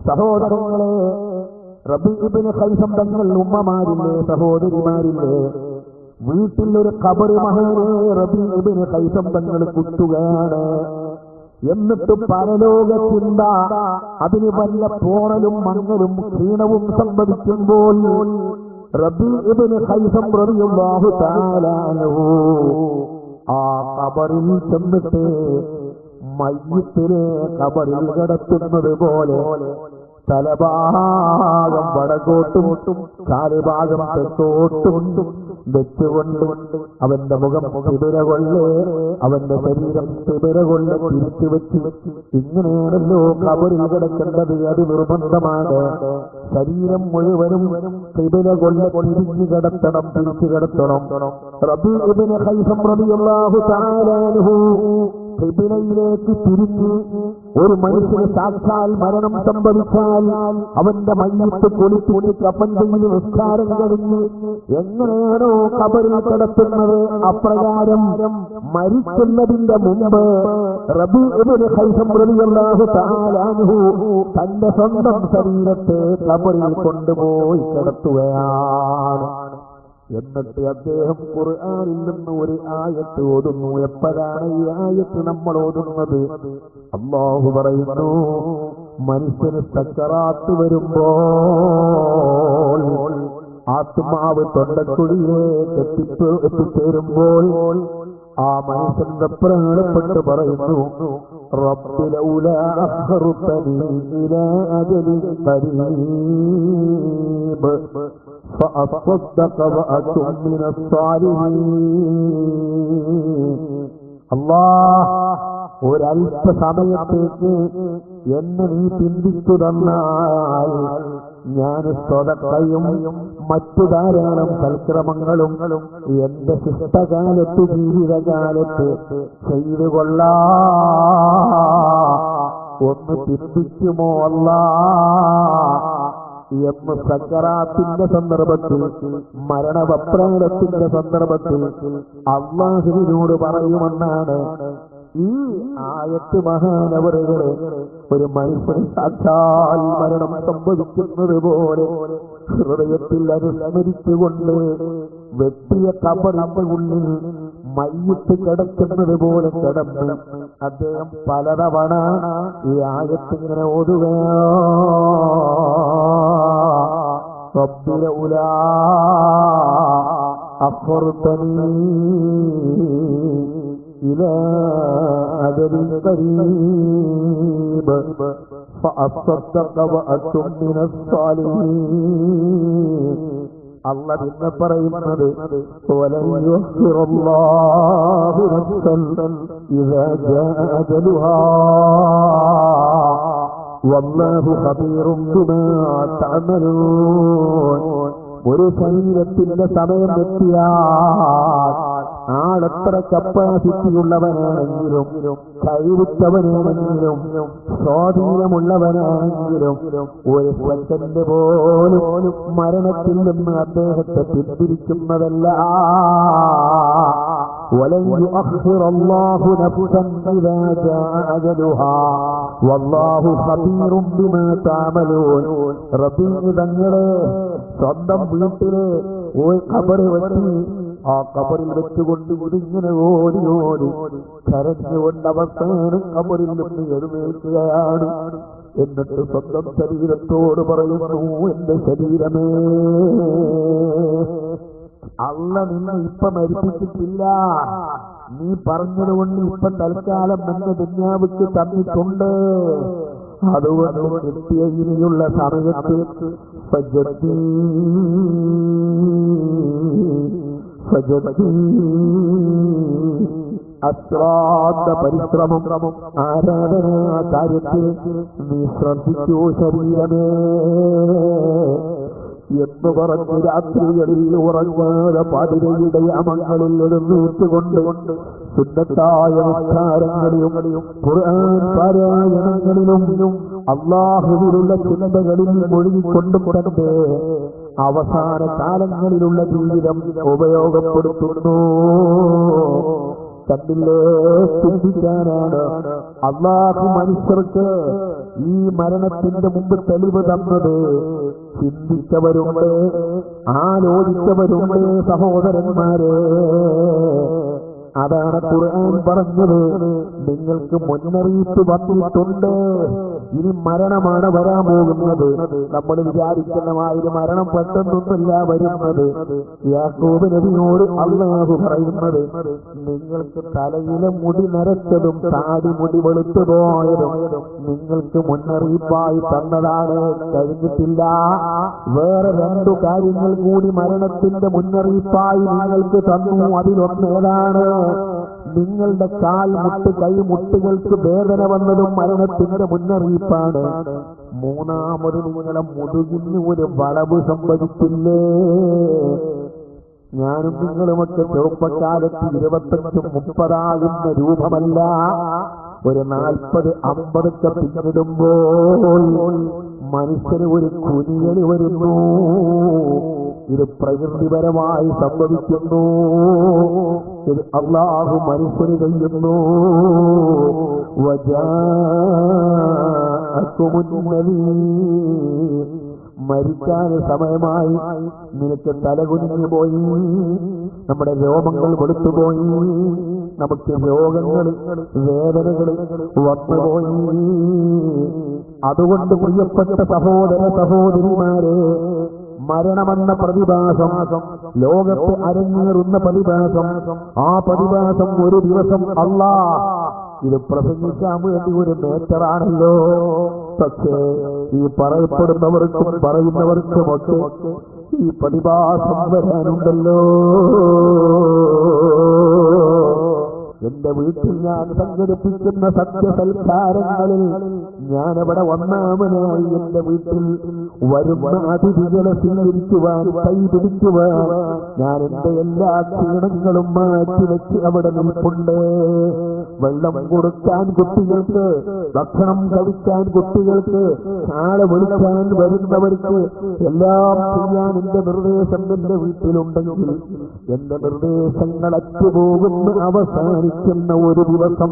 സഹോദരങ്ങളെ, റബീഉ ഇബ്നു ഖൈസം തങ്ങൾ ഉമ്മമാരില്ലേ, സഹോദരിമാരില്ലേ, വീട്ടിൽ ഒരു ഖബർ മഹാനെ റബീഉ ഇബ്നു ഖൈസം തങ്ങൾ കുത്തുകയാണ്. എന്നിട്ട് പരലോക ചിന്ത, അതിന് വല്ല പോറലും മങ്ങലും ക്ഷീണവും സംഭവിക്കുമ്പോൾ റബീഉ ഇബ്നു ഖൈസം റളിയല്ലാഹു തആല അൻഹു ആ ഖബറിൽ ചെന്നിട്ട് മയ്യിത്തിനെ ഖബറിൽ കിടത്തുന്നത് പോലെ തലഭാഗം വടക്കോട്ടും കാലുഭാഗം തെക്കോട്ടും വെച്ചുകൊണ്ട് അവന്റെ മുഖം തിബിരകൊള്ളെ, അവന്റെ ശരീരം തിബിരകൊള്ളെ തിരിച്ചു വെച്ച്, ഇങ്ങനെയാണല്ലോ ഖബറിൽ കിടക്കേണ്ടത്. അത് നിർബന്ധമാണ്. ശരീരം മുഴുവനും തിബിരകൊള്ളെ തിരിഞ്ഞു കിടത്തണം, തിരിച്ചു കിടത്തണം. റബീഉ ഇബ്നു ഖൈസം റളിയല്ലാഹു തആല അൻഹു ഖിബിലയിലേക്ക് തിരിഞ്ഞ്, ഒരു മനുഷ്യന് സാക്ഷാൽ മരണം സംഭവിച്ചാൽ അവന്റെ മയ്യിത്ത് കുളിച്ച് കഫൻ ചെയ്ത് നിസ്കാരം കഴിഞ്ഞ് എങ്ങനെയാണോ ഖബറിൽ കിടത്തുന്നത്, അപ്രകാരം മരിക്കുന്നതിന്റെ മുമ്പ് റബീഉ ഇബ്നു ഖൈസം റളിയല്ലാഹു തആല അൻഹു തന്റെ സ്വന്തം ശരീരത്തെ ഖബറിൽ കൊണ്ടുപോയി കിടത്തുകയാണ്. എന്നിട്ട് അദ്ദേഹം ഖുർആനിൽ നിന്ന് ഒരു ആയത്ത് ഓതുന്നു. എപ്പോഴാണ് ഈ ആയത്ത് നമ്മൾ ഓതുന്നത്? അല്ലാഹു പറയുന്നു, മനുഷ്യന് സക്കറാത്ത് വരുമ്പോൾ, ആത്മാവ് തൊണ്ടക്കുഴിയിലേക്ക് എത്തിച്ചേരുമ്പോൾ ആ മനുഷ്യൻ വെപ്രാളപ്പെട്ട് പറയുന്നു, റബ്ബി ലൗലാ അഖർതനി ഇലാ അജലിൻ ഖരീബ് فأصدق وأكن من الصالحين. അല്ലാഹ്, ഒരൽപ്പ സമയത്തേക്ക് എന്നെ നീ ചിന്തിച്ചു തന്നാൽ ഞാൻ സ്വതക്കയും മറ്റു ധാരാളം സൽക്രമങ്ങളും എന്റെ ശിഷ്ടകാലത്തു ജീവിതകാലത്ത് ചെയ്തു കൊള്ളാം. ഒന്ന് ചിന്തിക്കുമോ അല്ലാഹ് എന്ന് സക്കറാത്തിന്റെ സന്ദർഭത്തിൽ, മരണവപ്രാണത്തിന്റെ സന്ദർഭത്തിൽ അല്ലാഹുവിനോട് പറയുമെന്നാണ് ഈ ആയത്ത്. മഹാനവറുകളെ, ഒരു മനുഷ്യൻ സാക്ഷാൽ മരണം സംഭവിക്കുന്നത് പോലെ ഹൃദയത്തിൽ അനുസ്മരിച്ചുകൊണ്ട് വെട്ടിയ ഖബറിന്റെ ഉള്ളിൽ മയ്യിത്ത് കിടക്കുന്നത് പോലെ കിടന്ന് അദ്ദേഹം പലതവണ ഈ ആയത്ത് ഇങ്ങനെ ഓതുകയാണ്. റബ്ബി ലൗലാ അഖർതനി ഇലാ അജലിൻ ഖരീബ് ഫഅസ്തഖ വഅകുൻ മിനസ് സാലിഹീൻ. അല്ലാഹു പിന്നെ പറയുന്നത്, വലൻ യുഖിറല്ലാഹു നഫ്സൻ ഇദാ ജാഅ അജലുഹാ വല്ലാഹു ഖബീറും ബിമാ തഅമലൂൻ. ഒരു ശരീരത്തിന്റെ സമയം എത്തിയാൽ ആളെത്ര കപ്പാസിറ്റിയുള്ളവനാണെങ്കിലും, കഴിവുറ്റവനാണെങ്കിലും, സ്വാധീനമുള്ളവനാണെങ്കിലും ഒരു സെക്കൻഡ് പോലും മരണത്തിൽ നിന്ന് അദ്ദേഹത്തെ പിന്തിരിക്കുന്നതല്ല. വലൻ യുഅഖിറല്ലാഹു നഫ്സൻ ഇദാ ജാഅ അജലുഹാ വല്ലാഹു ഖബീറും ബിമാ തഅമലൂൻ. റബ്ബി തങ്ങളെ സ്വന്തം വീട്ടിലെ ഒരു ഖബറ് വെച്ച് ആ ഖബറിൽ വെച്ചുകൊണ്ട് ഇതിങ്ങനെ ഓടി ഓടി കരഞ്ഞുകൊണ്ട് അവസാനം ഖബറിൽ നിന്ന് എഴുന്നേൽക്കുകയാണ്. എന്നിട്ട് സ്വന്തം ശരീരത്തോട് പറയുന്നു, എന്റെ ശരീരമേ, അള്ള നിന്നെ ഇപ്പൊ മരിപ്പിച്ചിട്ടില്ല. നീ പറഞ്ഞതുകൊണ്ട് ഇപ്പൊ തൽക്കാലം നിന്റെ ദുന്യാവിക്ക് തന്നിട്ടുണ്ട്. അതുകൊണ്ട് കിട്ടിയ ഇനിയുള്ള സമയത്ത് അശ്രാന്ത പരിശ്രമം ആരാധനാ കാര്യത്തിൽ നീ ശ്രദ്ധിക്കൂ ശരീരമേ എന്ന് പറഞ്ഞ് രാത്രികളിൽ ഉറങ്ങാതെ പാതിരയുടെ യാമങ്ങളിൽ എഴുന്നേറ്റുകൊണ്ട് സുന്നത്തായ നിസ്കാരങ്ങളിലും ഖുർആൻ പാരായണങ്ങളിലും അല്ലാഹുവിലുള്ള ചിന്തകളിൽ മുഴുകിക്കൊണ്ടും തന്നെ അവസാന കാലങ്ങളിലുള്ള ജീവിതം ഉപയോഗപ്പെടുത്തുന്നു. കണ്ടില്ലേ, ചിന്തിക്കാനാണ് അല്ലാഹു മനുഷ്യർക്ക് ഈ മരണത്തിന്റെ മുമ്പ് തെളിവ് തന്നത്. ചിന്തിച്ചവരുണ്ട്, ആലോചിച്ചവരുണ്ട് സഹോദരന്മാരെ. അതാണ് ഖുർആൻ പറഞ്ഞത്, നിങ്ങൾക്ക് മുന്നറിയിപ്പ് വന്നിട്ടുണ്ട്. ഇനി മരണമാണ് വരാൻ പോകുന്നത്. നമ്മൾ വിചാരിക്കുന്നമായൊരു മരണം പെട്ടെന്നൊന്നുമല്ല വരുന്നത്. യാക്കൂബ് നബിയോട് അല്ലാഹു പറയുന്നത്, നിങ്ങൾക്ക് തലയിലെ മുടി നരച്ചതും താടി മുടി വെളുത്തു പോയതും നിങ്ങൾക്ക് മുന്നറിയിപ്പായി തന്നതാണ്. കഴിഞ്ഞിട്ടില്ല. വേറെ 2 കാര്യങ്ങൾ കൂടി മരണത്തിന്റെ മുന്നറിയിപ്പായി നിങ്ങൾക്ക് തന്നു. അതിലൊന്നേതാണ്, നിങ്ങളുടെ കാൽ മുട്ട് കൈമുട്ടുകൾക്ക് വേദന വന്നതും മരണത്തിന്റെ മുന്നറിയിപ്പാണ്. മൂന്നാമത് നിങ്ങളെ മുതുകിന് ഒരു വളവ് സംഭവിച്ചില്ലേ. ഞാനും നിങ്ങളുമൊക്കെ ചെറുപ്പക്കാലത്ത് 25-30 രൂപമല്ല, ഒരു 40-50 പിന്നിടുമ്പോൾ മനുഷ്യന് ഒരു കുനിയൽ വരുന്നു. ഇത് പ്രകൃതിപരമായി സംഭവിക്കുന്നു. ഇത് അല്ലാഹു മനുഷ്യന് ചെയ്യുന്നു. മരിക്കാൻ സമയമായി, നിനക്ക് തലകുനിഞ്ഞു പോയി, നമ്മുടെ രോമങ്ങൾ വെളുത്തുപോയി, നമുക്ക് രോഗങ്ങൾ വേദനകൾ വന്നുപോയി. അതുകൊണ്ട് പ്രിയപ്പെട്ട സഹോദര സഹോദരിമാരെ, മരണമെന്ന പ്രതിഭാസം ലോകത്ത് അരങ്ങേറുന്ന പ്രതിഭാസം, ആ പ്രതിഭാസം ഒരു ദിവസം ഇത് പ്രസംഗിക്കാൻ വേണ്ടി ഒരു നേച്ചറാണല്ലോ. പക്ഷേ ഈ പറയപ്പെടുന്നവർക്കും പറയുന്നവർക്കുമൊക്കെ ഈ പ്രതിഭാസം വരാനുണ്ടല്ലോ. എന്റെ വീട്ടിൽ ഞാൻ സംഘടിപ്പിക്കുന്ന സത്യസൽക്കാരങ്ങളിൽ ഞാനവിടെ ഒന്നാമനായി എന്റെ വീട്ടിൽ വരുന്ന അതിഥികളെ സ്വീകരിക്കുവാൻ, കൈപിടിക്കുവാൻ ഞാൻ എന്റെ എല്ലാ ക്ഷീണങ്ങളും മാറ്റി വെച്ച് അവിടെ നിൽപ്പുണ്ട്. വെള്ളം കൊടുക്കാൻ കുട്ടികൾക്ക്, ഭക്ഷണം കഴിക്കാൻ കുട്ടികൾക്ക്, ആളെ വിളിക്കാൻ വരുന്നവർക്ക് എല്ലാം ചെയ്യാൻ എന്റെ നിർദ്ദേശം എന്റെ വീട്ടിലുണ്ടെങ്കിൽ എന്റെ നിർദ്ദേശങ്ങൾ അറ്റുപോകുന്ന അവസാനിക്കുന്ന ഒരു ദിവസം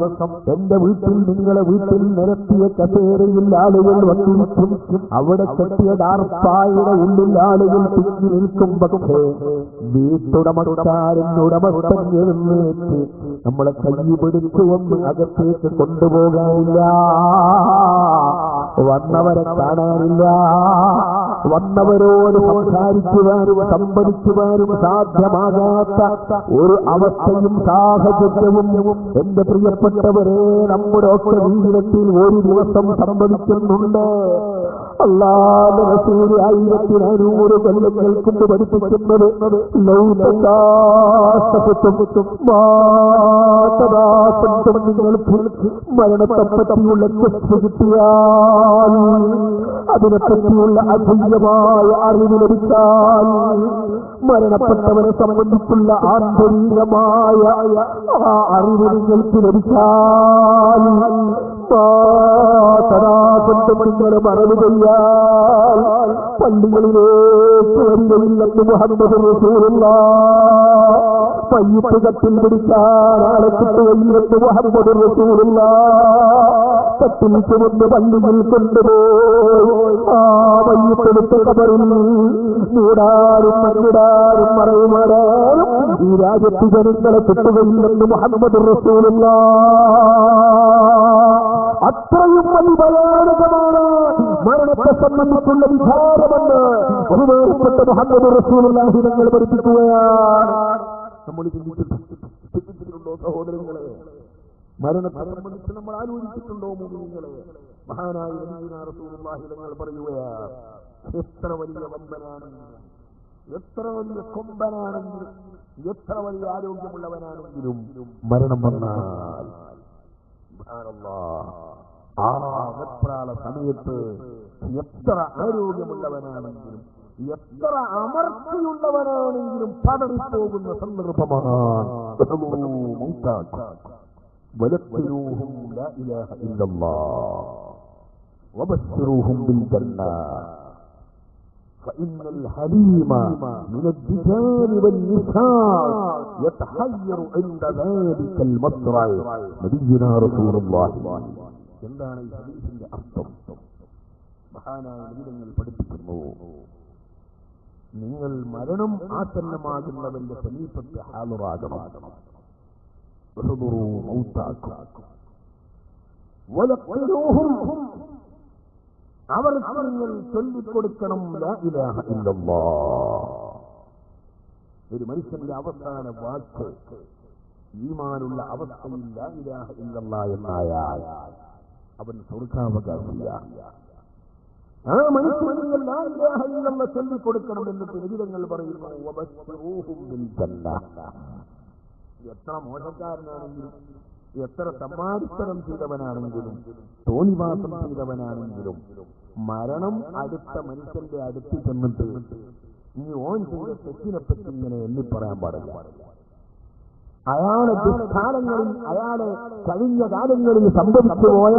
എന്റെ വീട്ടിൽ, നിങ്ങളെ വീട്ടിൽ നിരത്തിയ കസേരയിൽ ആളുകൾ വന്നിരിക്കും. അവിടെ കെട്ടിയ ഡാർപ്പായുടെ ഉള്ളിൽ ആളുകൾ തിങ്ങി നിൽക്കും. പക്ഷേ വീട്ടുടമക്കാരൻ ഉടമസ്ഥൻ എഴുന്നേറ്റ് നമ്മളെ കൈ പിടിച്ചു ഒന്ന് അകത്തേക്ക് കൊണ്ടുപോകാനില്ല. വന്നവരെ കാണാനില്ല. വന്നവരോട് സംസാരിക്കുവാനും സംവദിക്കുവാനും സാധ്യമാകാത്ത ഒരു അവസ്ഥയും സാഹചര്യവും എന്റെ പ്രിയപ്പെട്ടവരെ നമ്മുടെ ഒക്കെ ജീവിതത്തിൽ ഒരു ദിവസം സംഭവിക്കുന്നുണ്ട്. അല്ലാഹുവിന്റെ റസൂൽ 1400 കൊല്ലങ്ങൾക്ക് മുമ്പ് പഠിപ്പിക്കുന്നത് നിങ്ങൾക്ക് മരണത്തെപ്പറ്റിയുള്ള ടെസ്റ്റ് കിട്ടിയാൽ, അതിനെപ്പറ്റിയുള്ള അതുല്യമായ അറിവ് ലഭിച്ചാൽ, മരണപ്പെട്ടവരെ സംബന്ധിച്ചുള്ള ആന്തരികമായ ആ അറിവ് നിങ്ങൾക്ക് ലഭിച്ചാൽ, നിങ്ങൾ മറവ് ചെയ്യാൽ പള്ളികളിലേക്ക് വരികയില്ലെന്ന് മുഹമ്മദ് റസൂലുള്ളാഹ്. പയ്യത്ത് കത്തിൽ പിടിക്കാൻ ആളെ കിട്ടുകയില്ലെന്ന് മുഹമ്മദ് റസൂലുള്ളാഹ്. കത്തിൽ ചുമന്ന് പള്ളിയിൽ കൊണ്ടുപോയി ആ പയ്യത്തെടുത്ത കബറിൽ മൂടാനും മങ്ങിടാനും മറവുമാറാനും ഈ രാജ്യത്ത് ജനങ്ങളെ കിട്ടുകയില്ലെന്ന് മുഹമ്മദ് റസൂലുള്ളാഹ്. അത്രയും വലിയ ഭയാനകമാണ് മരണത്തെ സംബന്ധിച്ചുള്ള വിചാരമെന്ന് ബഹുമാനപ്പെട്ട മുഹമ്മദ് റസൂലുള്ളാഹി തങ്ങൾ പഠിപ്പിക്കുകയാണ്. നമ്മൾ ചിന്തിച്ചിട്ടുണ്ടോ സഹോദരങ്ങളെ? മരണത്തെ സംബന്ധിച്ച് നമ്മൾ ആലോചിച്ചിട്ടുണ്ടോ മുഅ്മിനീങ്ങളെ? മഹാനായ നബിയുനാ റസൂലുള്ളാഹി തങ്ങൾ പറയുകയാണ്, എത്ര വലിയ വമ്പനാണെങ്കിലും, എത്ര വലിയ കൊമ്പനാണെങ്കിലും, എത്ര വലിയ ആരോഗ്യമുള്ളവനാണെങ്കിലും മരണം വന്നാൽ ആ വെപ്രാള സമയത്ത് എത്ര ആരോഗ്യമുള്ളവനാണെങ്കിലും, എത്ര അമർച്ചയുള്ളവനാണെങ്കിലും പതറിപ്പോകുന്ന സന്ദർഭമാണ്. ലാ ഇലാഹ ഇല്ലല്ലാഹ് വബശ്ശിറൂഹും ബിൽ ജന്ന فإن الحليم من الرجال والنساء يتحير عند ذلك المصرع نبينا رسول الله. എന്താണ് ഈ ഹദീസിന്റെ അർത്ഥം? മഹാനായ നബിതങ്ങൾ പഠിപ്പിക്കുന്നു, നിങ്ങൾ മരണം ആസന്നമാകുന്നവന്റെ സമീപത്ത് ഹാജറാകണം. അവർക്ക് നിങ്ങൾ ചൊല്ലിക്കൊടുക്കണം ലാ ഇലാഹ ഇല്ലല്ലാഹ്. ഒരു മനുഷ്യന്റെ അവസാന വാക്ക് ഈമാനുള്ള അവസ്ഥയിൽ ലാ ഇലാഹ ഇല്ലല്ലാഹ് എന്നായാൽ അവൻ സ്വർഗ്ഗാവകാശിയാണ്. ആ മനുഷ്യന് ലാ ഇലാഹ ഇല്ലല്ലാഹ് ചൊല്ലിക്കൊടുക്കണം എന്നിട്ട് നബിതങ്ങൾ പറയുന്നു, വബശ്ശിറൂഹും ബിൽ ജന്ന. എത്ര മോശക്കാരനാണെങ്കിലും, എത്ര തമ്മാടിത്തരം ചെയ്തവനാണെങ്കിലും, തോന്നിവാസം ചെയ്തവനാണെങ്കിലും, മരണം അടുത്ത മനുഷ്യന്റെ അടുത്ത് ചെന്നിട്ട് ഇനി ഓൻ ചെയ്ത തെറ്റിനെപ്പറ്റി ഇങ്ങനെ എണ്ണി പറയാൻ പാടില്ല. അയാളെ ദുഷ്കാലങ്ങളിൽ, അയാളെ കഴിഞ്ഞ കാലങ്ങളിൽ സംഭവിച്ചു പോയ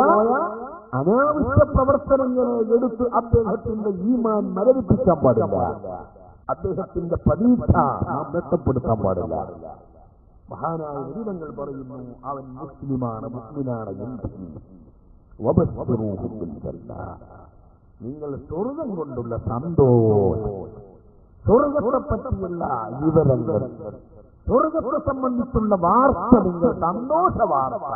അനാവശ്യ പ്രവർത്തനങ്ങളെ എടുത്ത് അദ്ദേഹത്തിന്റെ ഈമാൻ മരവിപ്പിക്കാൻ പാടില്ല. അദ്ദേഹത്തിന്റെ പ്രതീക്ഷ നാം നഷ്ടപ്പെടുത്താൻ പാടില്ല. മഹാനായ നബിതങ്ങൾ പറയുന്നു, അവൻ മുസ്ലിമാണ്, മുസ്ലിമാണ് എന്ന്. നിങ്ങൾ സ്വർഗം കൊണ്ടുള്ള സന്തോഷം, സ്വർഗത്തെ പറ്റിയുള്ള വിവരങ്ങൾ, സ്വർഗത്തെ സംബന്ധിച്ചുള്ള വാർത്ത, നിങ്ങൾ സന്തോഷ വാർത്ത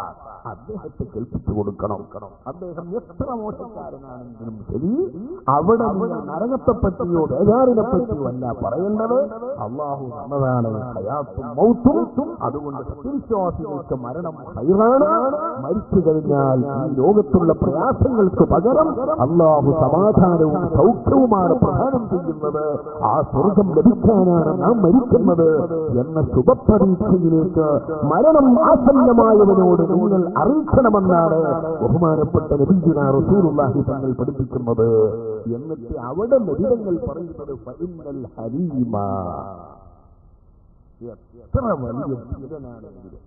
അദ്ദേഹത്തെ കേൾപ്പിച്ചു കൊടുക്കണം. അദ്ദേഹം എത്ര മോശക്കാരനാണെങ്കിലും ശരി, അവിടെ നിങ്ങൾ നരകത്തെ പറ്റിയോ ബേജാറിനെ പറ്റിയോ അല്ല പറയേണ്ടത്. അള്ളാഹു തന്നതാണ് ഹയാത്തും മൗത്തും. അതുകൊണ്ട് സത്യവിശ്വാസികൾക്ക് മരണം ഹൈറാണ്. മരിച്ചു കഴിഞ്ഞാൽ ഈ ലോകത്തുള്ള പ്രയാസങ്ങൾക്ക് പകരം അള്ളാഹു സമാധാനവും സൗഖ്യവുമാണ് പ്രദാനം ചെയ്യുന്നത്. ആ സ്വർഗം ലഭിക്കാനാണ് നാം മരിക്കുന്നത് എന്ന ശുഭപ്രതീക്ഷയിലേക്ക് മരണം ആസന്നമായവനോട് നിങ്ങൾ അറിയിക്കണമെന്നാണ് ബഹുമാനപ്പെട്ട നബിയുനാ റസൂലുള്ളാഹി തങ്ങൾ പഠിപ്പിക്കുന്നത്. എന്നിട്ട് അവിടെ നബിതങ്ങൾ പറയുന്നത്, ഫഇന്നൽ ഹലീമ, എത്ര വലിയ ധീരനാണെങ്കിലും,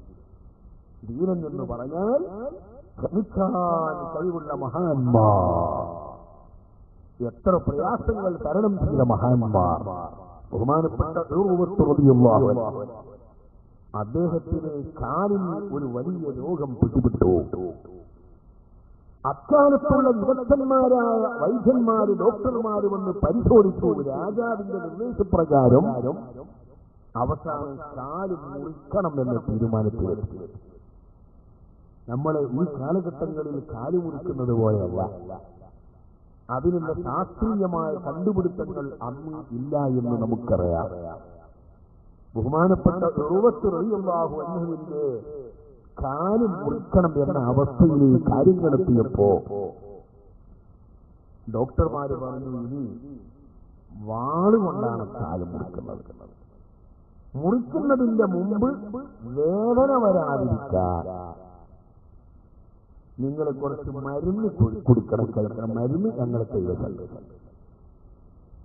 ധീരൻ എന്ന് പറഞ്ഞാൽ ക്ഷമിക്കാൻ കഴിവുള്ള മഹാന്മാർ, എത്ര പ്രയാസങ്ങൾ തരണം ചെയ്ത മഹാന്മാർ. ബഹുമാനപ്പെട്ട ഉർവത്ത് റളിയല്ലാഹു അൻഹു, അദ്ദേഹത്തിന് കാലിൽ ഒരു വലിയ രോഗം പിടിപെട്ടു. അക്കാലത്തുള്ള വിദഗ്ധന്മാരായ വൈദ്യന്മാര്, ഡോക്ടർമാര് വന്ന് പരിശോധിച്ചു. രാജാവിന്റെ നിർദ്ദേശപ്രകാരം അവസാനം കാല് മുറിക്കണം എന്ന് തീരുമാനിച്ചു. നമ്മളെ ഈ കാലഘട്ടങ്ങളിൽ കാല് മുറിക്കുന്നത് പോലെയല്ല. അതിനുള്ള ശാസ്ത്രീയമായ കണ്ടുപിടുത്തങ്ങൾ അന്ന് ഇല്ല എന്ന് നമുക്കറിയാം. ബഹുമാനപ്പെട്ട ഉർവത്ത് റളിയല്ലാഹു അൻഹുവിന്റെ കാല് മുറിക്കണം എന്ന അവസ്ഥയിൽ കാര്യങ്ങളെത്തിയപ്പോ ഡോക്ടർമാര് പറഞ്ഞു, ഇനി വാളുകൊണ്ടാണ് കാല് മുറിക്കുന്നത്. മുറിക്കുന്നതിന്റെ മുമ്പ് വേദന വരാതിരിക്കാൻ നിങ്ങൾ കുറച്ച് മരുന്ന് കൊടുക്കണം, കഴിക്കണം. മരുന്ന് ഞങ്ങളെ കയ്യിലുണ്ട്.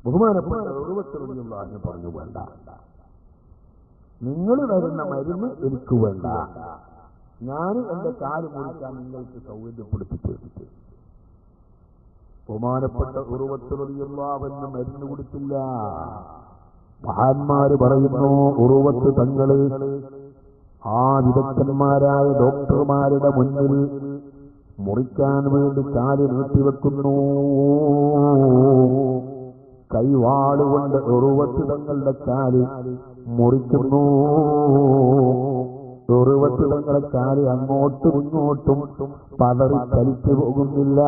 ബഹുമാനപ്പെട്ട ഉർവത്ത് റളിയല്ലാഹു അൻഹു പറഞ്ഞു, വേണ്ട, നിങ്ങൾ വരുന്ന മരുന്ന് എനിക്ക് വേണ്ട, ഞാൻ എന്റെ കാല് മുറിക്കാൻ നിങ്ങൾക്ക് സൗകര്യപ്പെടുത്തിച്ചു. ബഹുമാനപ്പെട്ട ഉർവത്ത് റളിയല്ലാഹു അൻഹു മരുന്ന് കൊടുത്തില്ല. മഹാന്മാര് പറയുന്നു, ഉർവത്ത് തങ്ങള് ആ വിദഗ്ധന്മാരായ ഡോക്ടർമാരുടെ മുന്നിൽ മുറിക്കാൻ വേണ്ടി കാല് നീട്ടിവെക്കുന്നു. കൈവാളുകൊണ്ട് ഉർവത്ത് തങ്ങളുടെ കാല് മുറിക്കുന്നു. ഉർവത്ത് തങ്ങളുടെ കാല് അങ്ങോട്ടും ഇങ്ങോട്ടും പതറി ചലിച്ചു പോകുന്നില്ല.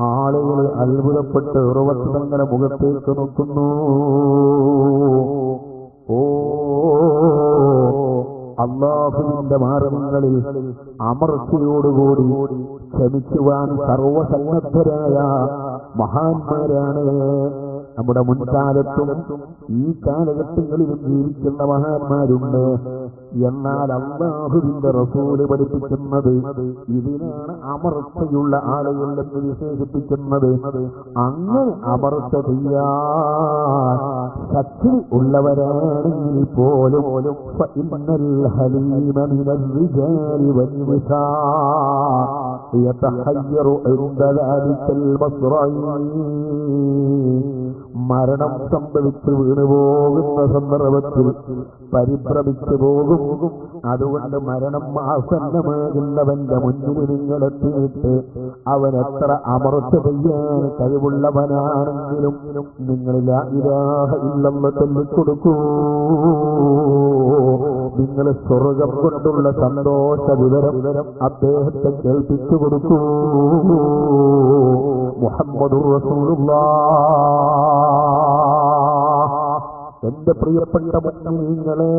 ആളുകൾ അത്ഭുതപ്പെട്ട് ഉറവത്ത് തങ്ങളുടെ മുഖത്തേക്ക് നോക്കുന്നു. ഓ അല്ലാഹുവിന്റെ മാർഗങ്ങളിൽ അമർച്ചയോടുകൂടി ക്ഷമിക്കുവാൻ സർവസന്നദ്ധരായ മഹാന്മാരാണ് നമ്മുടെ മുൻകാലത്തും ഈ കാലഘട്ടങ്ങളിലും ജീവിക്കുന്ന മഹാന്മാരുണ്ട്. എന്നാൽ അല്ലാഹുവിന്റെ റസൂല് പഠിപ്പിക്കുന്നത് ഇതിനാണ് അമർച്ചയുള്ള ആളുകൾ എന്ന് വിശേഷിപ്പിക്കുന്നത്. അങ്ങനെ അമർച്ച ചെയ്യാൻ ശക്തി ഉള്ളവരാണെങ്കിൽ പോലും ഫഇന്നൽ ഹലീമ മിനൽ റിജാലി വന്നിസാ യതഹയ്യറു ഇൻദ ദാലിക്കൽ മസ്റഈ. മരണം സംഭവിച്ച് വീണുപോകുന്ന സന്ദർഭത്തിൽ പരിഭ്രമിച്ചു പോകും. അതുകൊണ്ട് മരണം ആസന്നമാകുന്നവന്റെ മുന്നിൽ നിങ്ങളെത്തിയിട്ട് അവൻ എത്ര അമർച്ച ചെയ്യാൻ കഴിവുള്ളവനാണെങ്കിലും നിങ്ങൾ ലാ ഇലാഹ ഇല്ലല്ലാഹ് ചൊല്ലിക്കൊടുക്കൂ. നിങ്ങൾ സ്വർഗം കൊണ്ടുള്ള സന്തോഷ വിവരം അദ്ദേഹത്തെ കേൾപ്പിച്ചു കൊടുക്കൂ. മുഹമ്മദുർ റസൂലുള്ളാഹ്. എന്റെ പ്രിയപ്പെട്ട മുഅ്മിനീങ്ങളെ,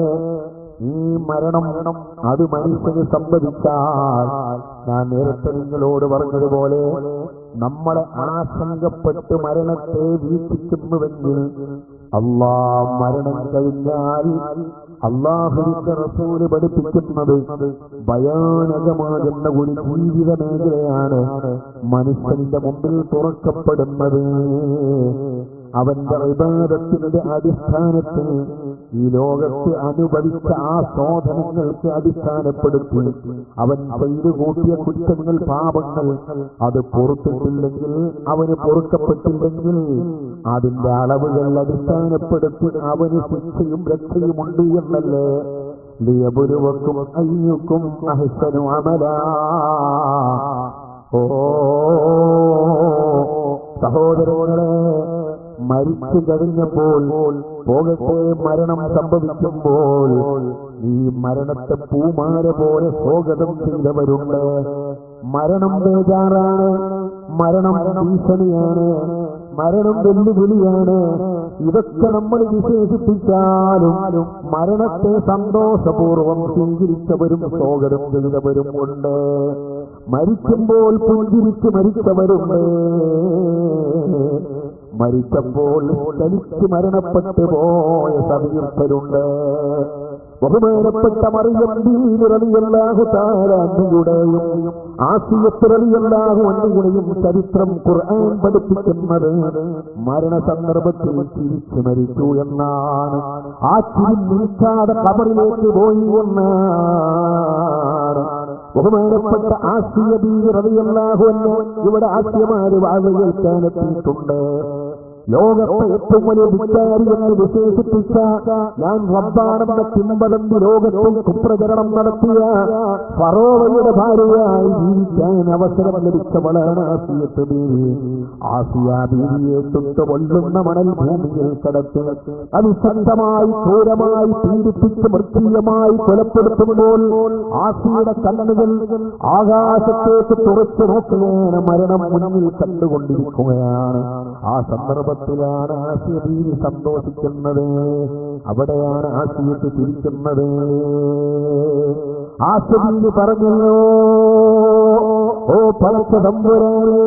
ഈ മരണം അത് മനുഷ്യന് സംഭവിച്ചാൽ ഞാൻ നേരത്തെ നിങ്ങളോട് പറഞ്ഞതുപോലെ നമ്മളെ ആശങ്കപ്പെട്ട് മരണത്തെ വീക്ഷിക്കുന്നുവെങ്കിൽ മരണം കഴിഞ്ഞാൽ അല്ലാഹുവിന്റെ റസൂല് പഠിപ്പിക്കുന്നത് ഭയാനകമാകുന്ന ഒരു ജീവിത മേഖലയാണ് മനുഷ്യന്റെ മുമ്പിൽ തുറക്കപ്പെടുന്നത്. അവന്റെ ഇബാദത്തിന്റെ അടിസ്ഥാനത്തിൽ ഈ ലോകത്ത് അനുഭവിച്ച ആ ശോധനങ്ങൾക്ക് അടിസ്ഥാനപ്പെടുത്തി അവൻ ചെയ്തു കൂട്ടിയ കുറ്റങ്ങൾ, പാപങ്ങൾ അത് പൊറുത്തിട്ടില്ലെങ്കിൽ, അവന് പൊറുക്കപ്പെട്ടില്ലെങ്കിൽ അതിന്റെ അളവുകൾ അടിസ്ഥാനപ്പെടുത്തി അവന് ശിക്ഷയും രക്ഷയുമുണ്ട് എന്നല്ലേ. ലിയബ്ലുവക്കും അയ്യുക്കും അഹ്സനു അമലാ. ഓ സഹോദരങ്ങളെ, മരിച്ചു കഴിഞ്ഞപ്പോൾ പോകട്ടെ, മരണം സംഭവിക്കുമ്പോൾ ഈ മരണത്തെ പൂമാല പോലെ സ്വാഗതം ചെയ്തവരുണ്ട്. മരണം ബേജാറാണ്, മരണം ഭീഷണിയാണ്, മരണം വെല്ലുവിളിയാണ്. ഇതൊക്കെ നമ്മൾ വിശേഷിപ്പിച്ചാലും മരണത്തെ സന്തോഷപൂർവം സ്വീകരിച്ചവരും സ്വാഗതം ചെയ്തവരും ഉണ്ട്. മരിക്കുമ്പോൾ പുഞ്ചിരിച്ച് മരിച്ചവരുണ്ട്, മരിച്ചപ്പോൾ തനിച്ച് മരണപ്പെട്ടു പോയ സതീർത്ഥരുണ്ട്. ബഹുമാനപ്പെട്ട മറിയം ബീവി റളിയല്ലാഹു തആല അൻഹയുടെയും ആസിയത്ത് റളിയല്ലാഹു അൻഹയുടെയും ചരിത്രം ഖുർആൻ പഠിപ്പിക്കുന്നത് മരണ സന്ദർഭത്തിൽ ചിരിച്ചു മരിച്ചു എന്നാണ്. ആ ചിരി നിൽക്കാതെ ഖബറിലേക്ക് പോയി എന്നാണ്. ബഹുമാനപ്പെട്ട ആസിയ ബീവി റളിയല്ലാഹു അൻഹ ഇവിടെ ആദ്യമായി വാഴയേൽക്കാനെത്തിയിട്ടുണ്ട്. ലോകത്തെ ഏറ്റവും വലിയ വിചാരി എന്ന് വിശേഷിപ്പിച്ച ഞാൻ റബ്ബാണെന്ന കിംവദന്തി ലോകത്തിൽ കുപ്രചരണം നടത്തിയ ഫറോവയുടെ ഭാര്യയായി ജീവിക്കാൻ അവസരം ലഭിച്ചവളാണ് ആസിയത്ത് ബീവി. ആസിയ ബീവിയെ ചുട്ടുകൊള്ളുന്ന മണൽ ഭൂമിയിൽ കിടത്തി അതിശക്തമായി ക്രൂരമായി പീഡിപ്പിച്ച് മൃഗീയമായി കൊലപ്പെടുത്തുമ്പോൾ ആസിയുടെ കണ്ണുകൾ ആകാശത്തേക്ക് തുറച്ചു നോക്കുകയാണ്. മരണം മുന്നിൽ കണ്ടുകൊണ്ടിരിക്കുകയാണ്. ആ സന്ദർഭത്തിലാണ് ആസിയ ബീവി സന്തോഷിക്കുന്നത്. അവിടെയാണ് ആസിയത്ത് ചിരിക്കുന്നത്. ആസിയ ബീവി പറഞ്ഞല്ലോ, ഓ പടച്ച തമ്പുരാനേ,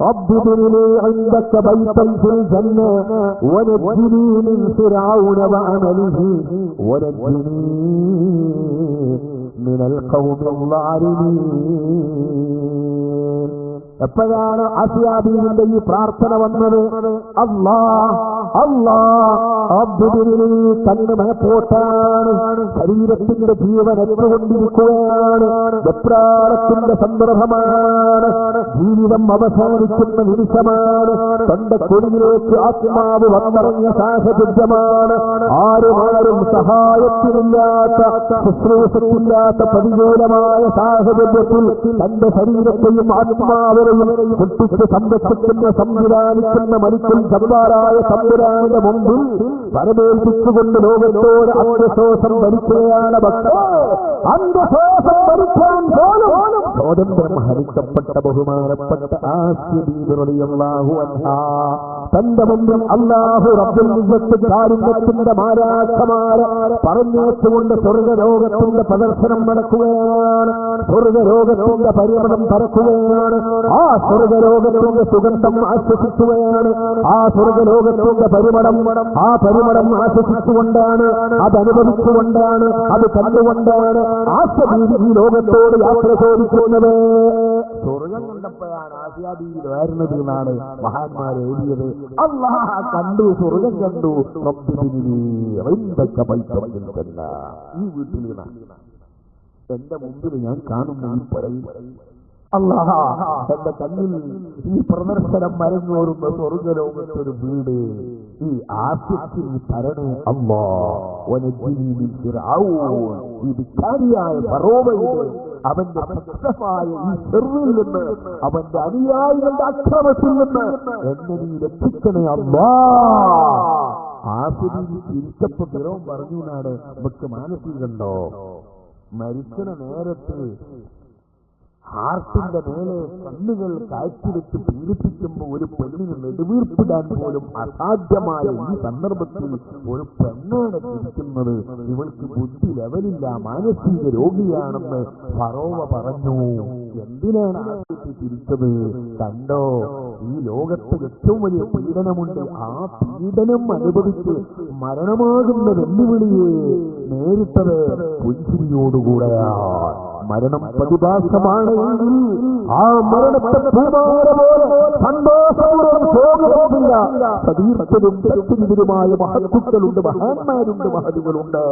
ربنا عندك بيتا في الجنة ونجني من فرعون وعمله ونجني من القوم الظالمين. എപ്പോഴാണ് ആസിയ ബീവിയുടെ ഈ പ്രാർത്ഥന വന്നത്? കണ്ണ് മേപ്പോട്ടാണ്, ശരീരത്തിന്റെ ജീവൻ എത്തുകൊണ്ടിരിക്കുകയാണ്, വെപ്രാളത്തിന്റെ സന്ദർഭമാണ്, ജീവിതം അവസാനിക്കുന്ന നിമിഷമാണ്, തന്റെ കൊടിയിലേക്ക് ആത്മാവ് വന്നിറങ്ങിയ സാഹചര്യമാണ്. ആരും സഹായത്തിനില്ലാത്ത, ശുശ്രൂഷയില്ലാത്ത പ്രതികൂലമായ സാഹചര്യത്തിൽ തന്റെ ശരീരത്തെയും ആത്മാവിനെ സൃഷ്ടിച്ച് സംരക്ഷിക്കുന്ന സംവിധാനിക്കുന്ന മനുഷ്യൻ ജബ്ബാറായ തമ്പുരാന്റെ മുമ്പിൽ വരവേൽപ്പിച്ചുകൊണ്ട് ലോകത്തോട് അന്ത്യശ്വാസം ഭരിക്കുകയാണ് ഭക്തർ. അന്ത്യശ്വാസം ഭരിക്കാൻ പോലും സ്വാതന്ത്ര്യം ഹരിക്കപ്പെട്ട ബഹുമാനപ്പെട്ട ആസിയ ബീവി റളിയല്ലാഹു അൻഹാ തന്റെ മുമ്പിൽ അല്ലാഹു റബ്ബുൽ ഇസ്സത്ത് കാരുണ്യത്തിന്റെ മാലാഖമാരെ പറഞ്ഞേച്ചുകൊണ്ട് സ്വർഗ്ഗലോകത്തിന്റെ പ്രദർശനം നടക്കുകയാണ്. സ്വർഗ്ഗലോകത്തിന്റെ പരിമളം പരക്കുകയാണ്. ആ സ്വർഗ്ഗലോകത്തിന്റെ സുഗന്ധം ആശ്വസിക്കുകയാണ്. ആ സ്വർഗ്ഗലോകത്തിന്റെ പരിമളം ആശ്വസിച്ചുകൊണ്ടാണ്, അതനുഭവിച്ചുകൊണ്ടാണ്, അത് കണ്ടുകൊണ്ടാണ് ആസിയ ബീവി ഈ ലോകത്തോട് യാത്ര ചോദിക്കുന്നത്. സ്വർഗം കണ്ടപ്പോഴാണ് ആസിയ ബീവി വരുന്നത് എന്നാണ് മഹാന്മാർ എഴുതിയത്. അല്ലാഹ കണ്ടു, സ്വർഗം കണ്ടു. ഈ വീട്ടിൽ എന്റെ മുമ്പിൽ ഞാൻ കാണുന്ന ഈ പുരയിൽ അല്ലാഹ എന്റെ കണ്ണിൽ ഈ പ്രദർശനം മരങ്ങോറുന്ന സ്വർഗ്ഗലോകത്തൊരു വീട് ഈ ആസിയത്തിന് തരണേ അല്ലാഹ്. ഈ വിഖാരിയായ ഫറോവയുടെ അവന്റെ പ്രശസ്തമായ ഈ ചെറുവിൽ നിന്ന്, അവന്റെ അനുയായികളുടെ അക്രമത്തിൽ നിന്ന് എന്നെ നീ രക്ഷിക്കണേ അല്ലാഹ്. ആസിയ തിരിച്ചപ്പോ ഫിറോൻ പറഞ്ഞു എന്നാണ് നമുക്ക് മാനസികണ്ടോ. മരിക്കണ നേരത്ത് ഹാർട്ടിന്റെ മേലെ കണ്ണുകൾ കാഴ്ചവെച്ച് പീഡിപ്പിക്കുമ്പോൾ ഒരു പെണ്ണിന് നെടുവീർപ്പിടാൻ പോലും അസാധ്യമായ ഈ സന്ദർഭത്തിൽ ഒരു പെണ്ണാണ് തിരിക്കുന്നത്. ഇവൾക്ക് ബുദ്ധി ലെവലില്ല, മാനസിക രോഗിയാണെന്ന് ഫറോവ പറഞ്ഞു. എന്തിനാണ് ആദ്യത്തെ തിരിച്ചത്? കണ്ടോ, ഈ ലോകത്ത് ഏറ്റവും വലിയ പീഡനമുണ്ട്. ആ പീഡനം അനുഭവിച്ച് മരണമാകുന്ന വെല്ലുവിളിയെ നേരിട്ടത് പുഞ്ചിരിയോടുകൂടെയാണ്. മരണം പ്രതിഭാസമാണ് എങ്കിൽ ആ മരണത്തെ സന്തോഷപൂർവ്വം പോകുന്നില്ല. സതീർത്ഥരും തെറ്റുനിരുമായ മഹത്തുക്കളുണ്ട്, മഹാന്മാരുണ്ട്, മഹതുകളുണ്ട്.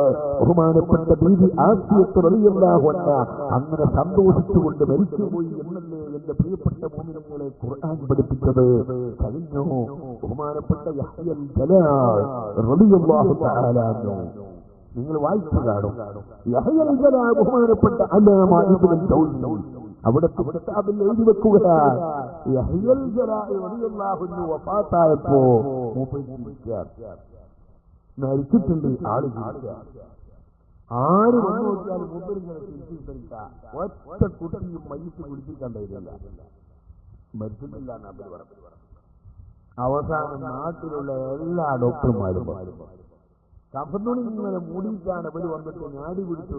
ബഹുമാനപ്പെട്ട ബീവി ആസിയത്ത് റളിയല്ലാഹു അൻഹാ അങ്ങനെ സന്തോഷിച്ചുകൊണ്ട് മരിച്ചുപോയി എന്നല്ലേ എന്റെ പ്രിയപ്പെട്ട മുഅ്മിനീങ്ങളെ ഖുർആൻ പഠിപ്പിച്ചത്. കഴിഞ്ഞു ബഹുമാനപ്പെട്ട യഹ്യൽ ജലാൽ റളിയല്ലാഹു തആല അൻഹു നിങ്ങൾ വായിച്ചു കാണും. യഹ്യൽ ജലാൽ ബഹുമാനപ്പെട്ട അല്ലാമ ഇബ്നുൽ ജൗസി അവിടുത്തെ കിതാബിൽ എഴുതി വെക്കുകയാണ്. യഹ്യൽ ജലാൽ റളിയല്ലാഹു അൻഹു വഫാത്തായപ്പോ മരിച്ചിട്ടുണ്ട്. ആര് വന്നു നോക്കിയാൽ മുമ്പിലിങ്ങനെ തിരിച്ചിരിക്ക. ഒറ്റ കുട്ടിയും മയ്യത്ത് കുടിച്ചിട്ടുണ്ടായില്ല, മരിച്ചിട്ടില്ല എന്ന് പറഞ്ഞു. അവസാനം നാട്ടിലുള്ള എല്ലാ ഡോക്ടർമാരും കഫന്നുണി ഇങ്ങനെ മൂടിയിട്ടാണ് ഇവര് വന്നിട്ട് ഞാടി പിടിച്ചു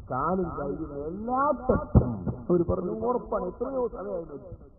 കാലിൽ കഴിയുന്ന എല്ലാ ടെസ്റ്റും അവർ പറഞ്ഞു ഉറപ്പാണ്. എത്രയോ സമയമായിരുന്നു